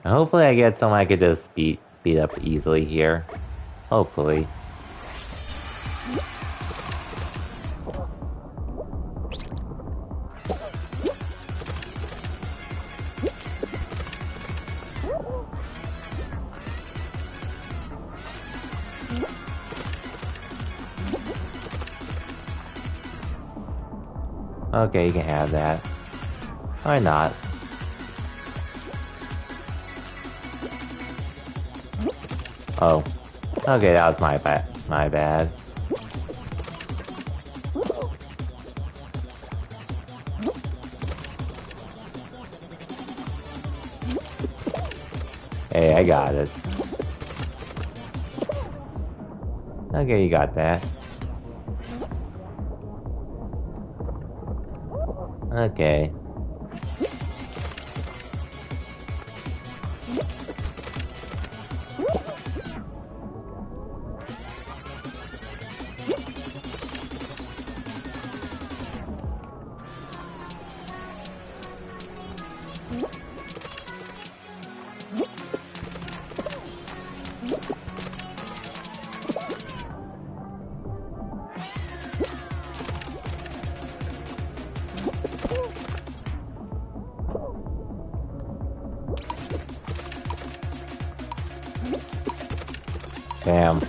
Hopefully I get someone I could just beat up easily here. Hopefully. Okay, you can have that. Or not. Oh. Okay, that was my bad. My bad. Hey, I got it. Okay, you got that. Okay. Damn.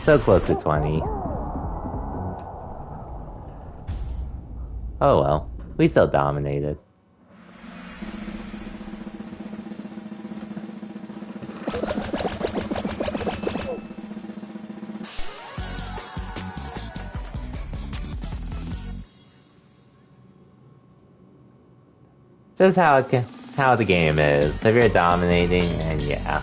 So close to 20. Oh well. We still dominated. Just how the game is. If you're dominating, and yeah.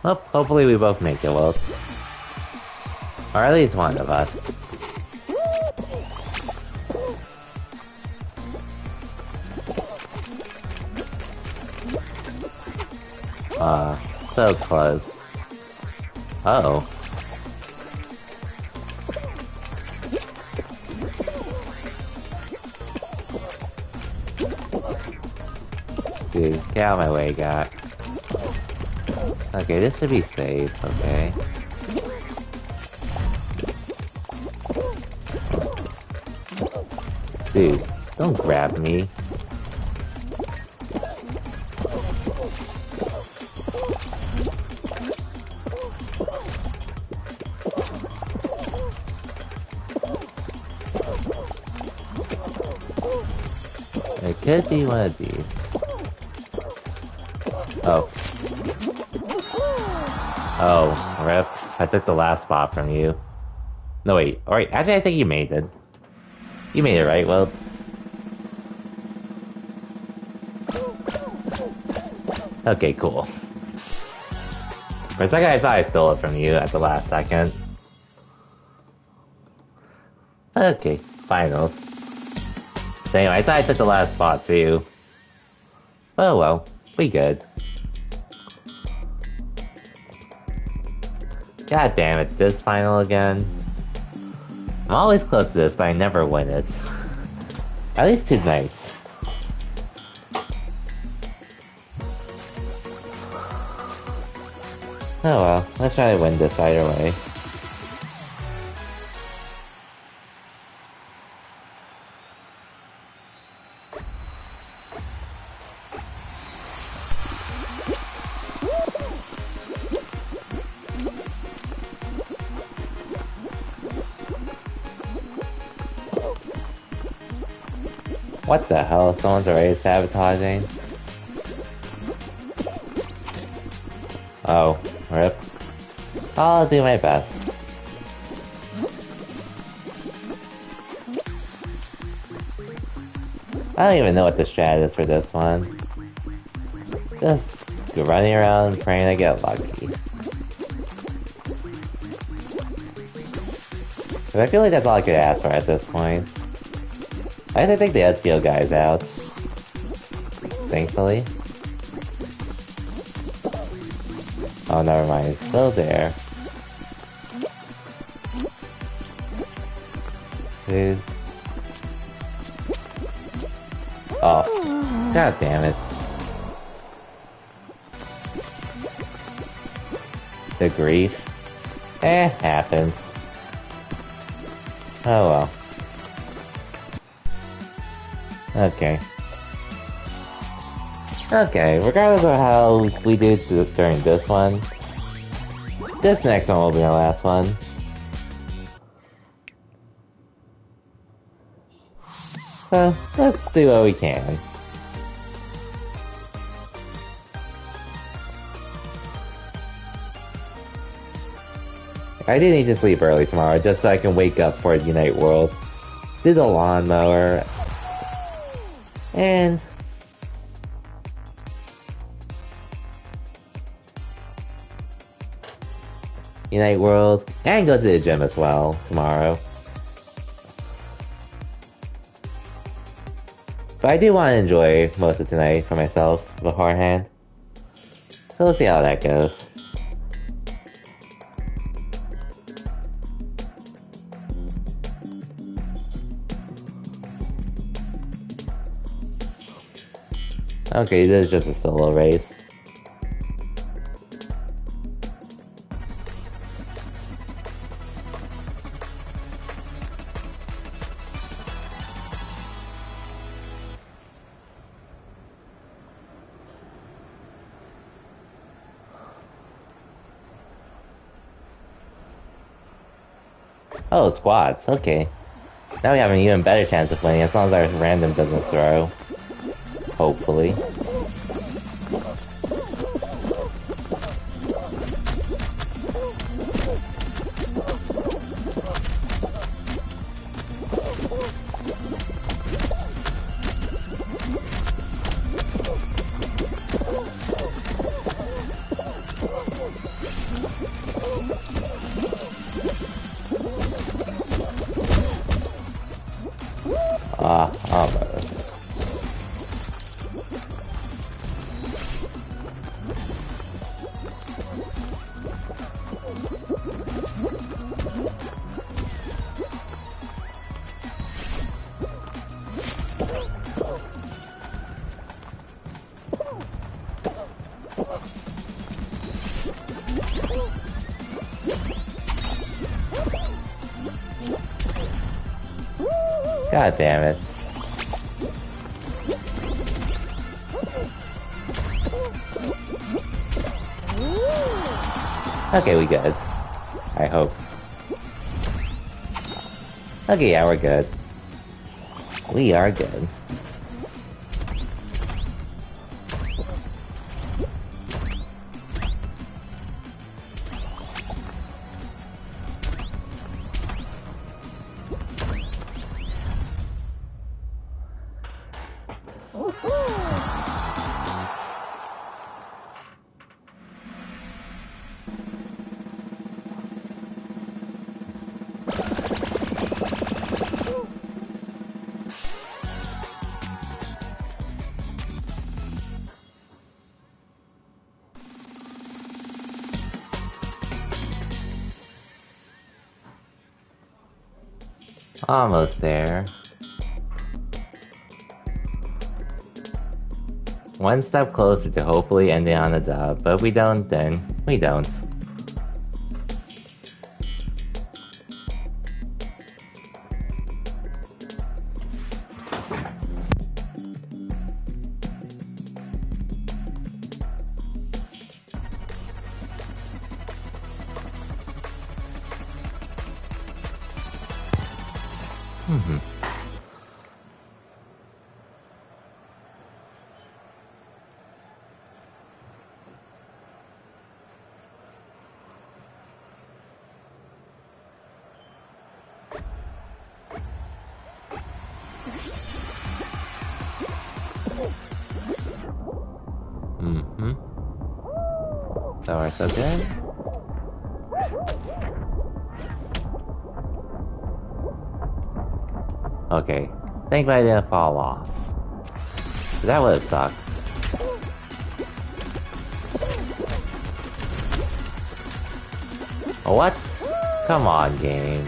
Well, hopefully we both make it, well. Or at least one of us. So close. Uh-oh. Dude, get out of my way, guy. Okay, this should be safe, okay. Dude, don't grab me. It could be one of these. Oh. Oh, rip. I took the last spot from you. No, wait. Alright, actually I think you made it. You made it, right, Wilts? Okay, cool. For a second I thought I stole it from you at the last second. Okay, finals. So anyway, I thought I took the last spot too. Oh well, we good. God damn it, this final again. I'm always close to this, but I never win it. At least tonight. Oh well, let's try to win this either way. What the hell? Someone's already sabotaging? Oh, rip. I'll do my best. I don't even know what the strat is for this one. Just running around praying I get lucky. But I feel like that's all I could ask for at this point. I think the Ezreal guy's out. Thankfully. Oh, never mind. It's still there. Dude. Oh. God damn it. The grief. Happens. Oh well. Okay. Okay, regardless of how we do during this one, this next one will be our last one. So, let's do what we can. I do need to sleep early tomorrow, just so I can wake up for Unite World, do the lawnmower, and Unite World, and go to the gym as well tomorrow. But I do want to enjoy most of tonight for myself beforehand. So let's see how that goes. Okay, this is just a solo race. Oh, squads, okay. Now we have an even better chance of winning as long as our random doesn't throw. Hopefully. Almost. God damn it. Okay, we good. I hope. Okay, yeah, we're good. We are good. Almost there. One step closer to hopefully ending on a dub, but if we don't, then we don't. So far, so good. Okay. Thank God I didn't fall off. That would have sucked. What? Come on, game.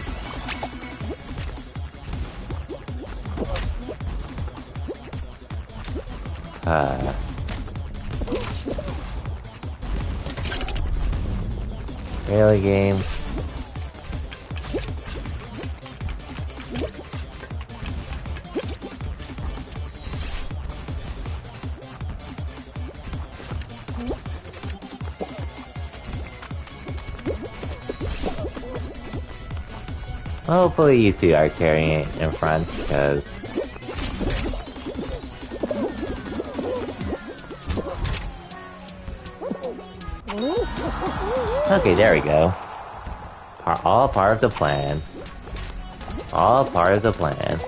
Really, game? Hopefully you two are carrying it in front, because... Okay, there we go. All part of the plan. All part of the plan.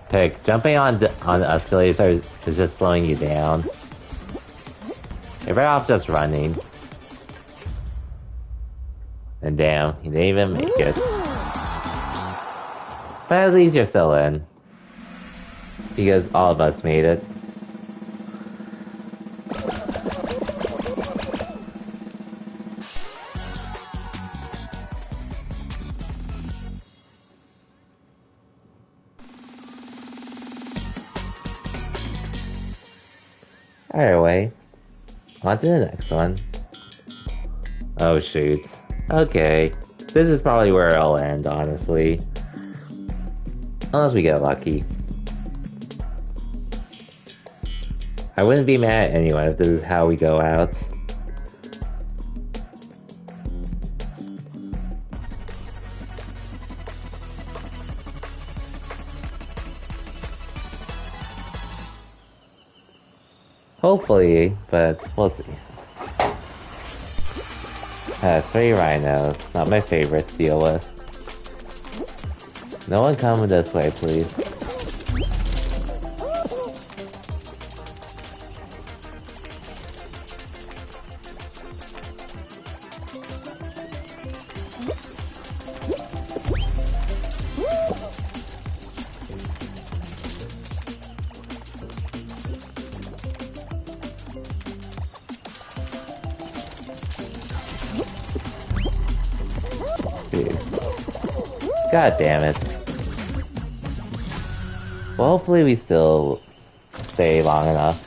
Pick, jumping on the escalators is just slowing you down. You're better off just running. And damn, you didn't even make it. But at least you're still in. Because all of us made it. Anyway, on to the next one. Oh shoot. Okay. This is probably where I'll end, honestly. Unless we get lucky. I wouldn't be mad at anyone if this is how we go out. Hopefully, but we'll see. 3 rhinos. Not my favorite to deal with. No one come this way, please. God damn it. Well, hopefully we still stay long enough.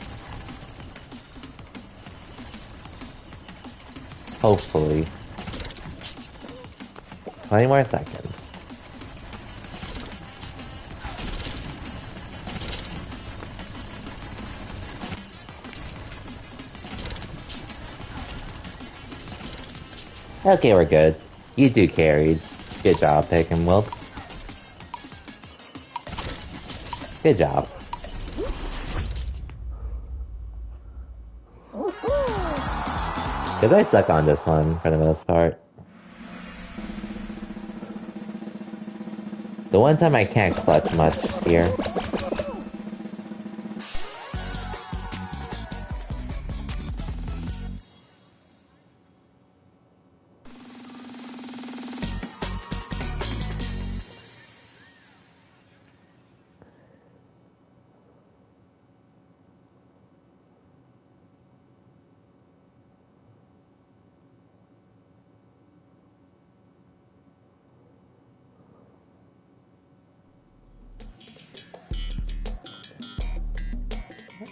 Hopefully. 20 more seconds. Okay, we're good. You two carried. Good job, Pick and Wilt. Good job. Because I suck on this one, for the most part. The one time I can't clutch much here.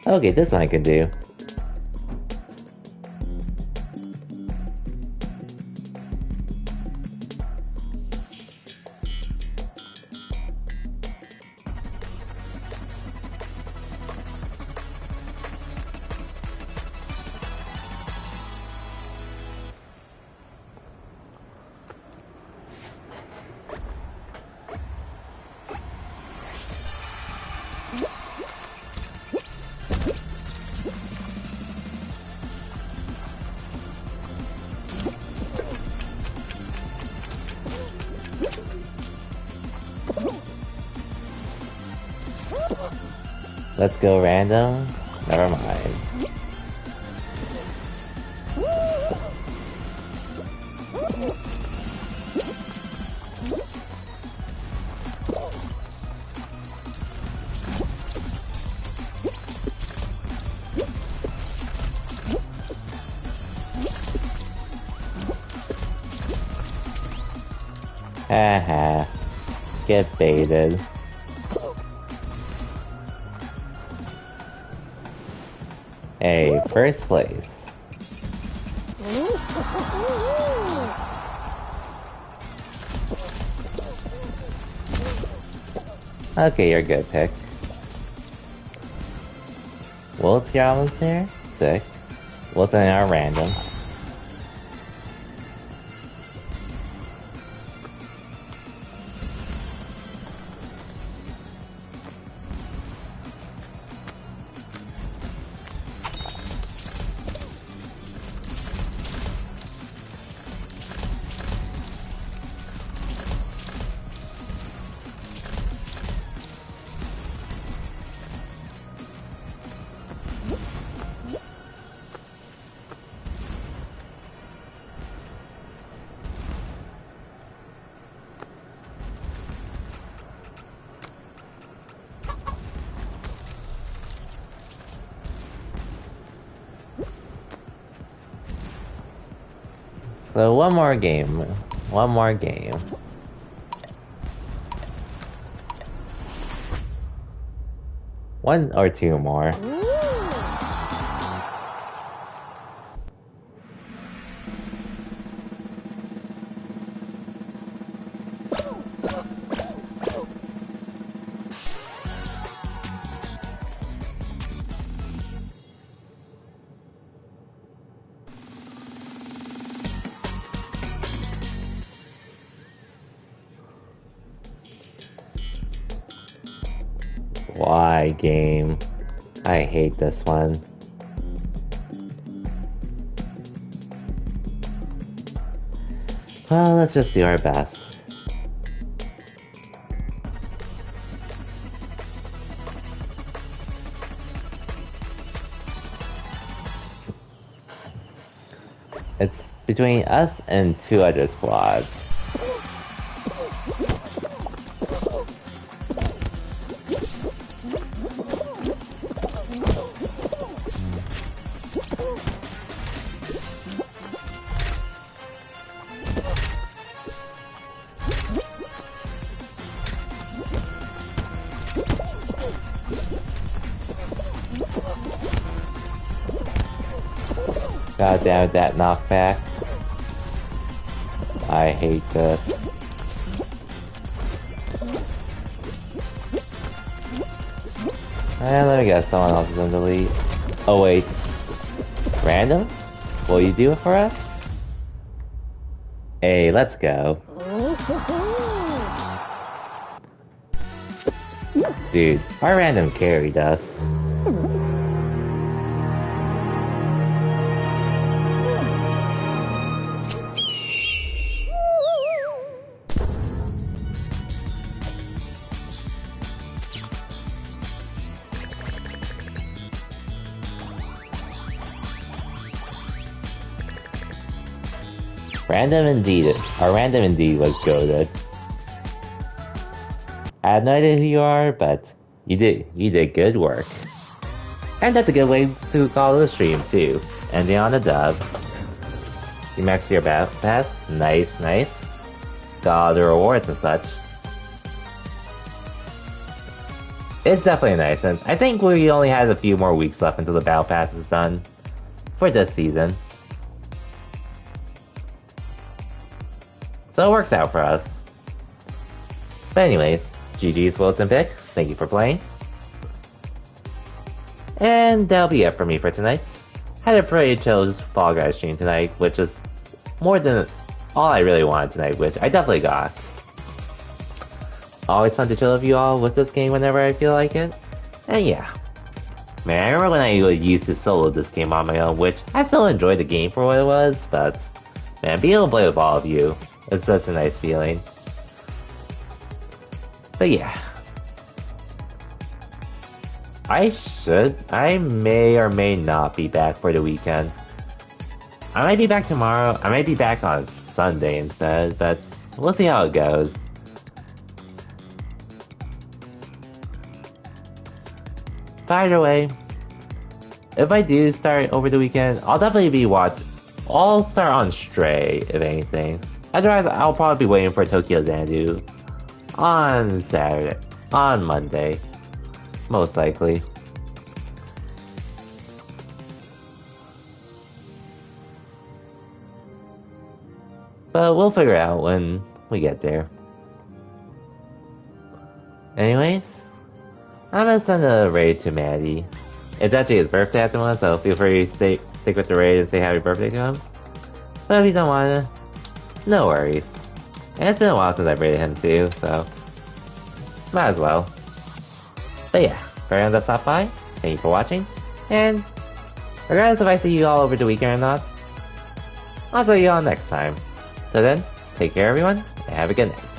Okay, this one I can do. Let's go random. Never mind. Haha. Get baited. Hey, first place. Okay, you're good, pick. Wiltier was there? Sick. Wilton are random. So one more game. One more game. One or two more. Why, game? I hate this one. Well, let's just do our best. It's between us and two other squads. God damn it, that knockback. I hate this. And let me guess, someone else is gonna delete. Oh wait. Random? Will you do it for us? Hey, let's go. Dude, our random carried us. Random indeed. Our random indeed was goated. I have no idea who you are, but you did good work. And that's a good way to call the stream too. Ending on a dub. You maxed your battle pass. Nice, nice. Got all the rewards and such. It's definitely nice, and I think we only have a few more weeks left until the battle pass is done for this season. So it works out for us. But anyways, GG's Wilton Pick. Thank you for playing. And that'll be it for me for tonight. Had a pretty chill Fall Guys stream tonight, which is more than all I really wanted tonight, which I definitely got. Always fun to chill with you all with this game whenever I feel like it. And yeah. Man, I remember when I used to solo this game on my own, which I still enjoyed the game for what it was, but man, being able to play with all of you, it's such a nice feeling. But yeah. I may or may not be back for the weekend. I might be back tomorrow. I might be back on Sunday instead, but we'll see how it goes. By the way, if I do start over the weekend, I'll definitely be I'll start on Stray, if anything. Otherwise, I'll probably be waiting for Tokyo Xanadu on Monday, most likely. But we'll figure it out when we get there. Anyways, I'm gonna send a raid to Maddie. It's actually his birthday at the moment, so feel free to stick with the raid and say happy birthday to him. But if you don't wanna, no worries. And it's been a while since I raided him too, so might as well. But yeah, for everyone that stopped by, thank you for watching, and regardless if I see you all over the weekend or not, I'll see you all next time. So then, take care everyone, and have a good night.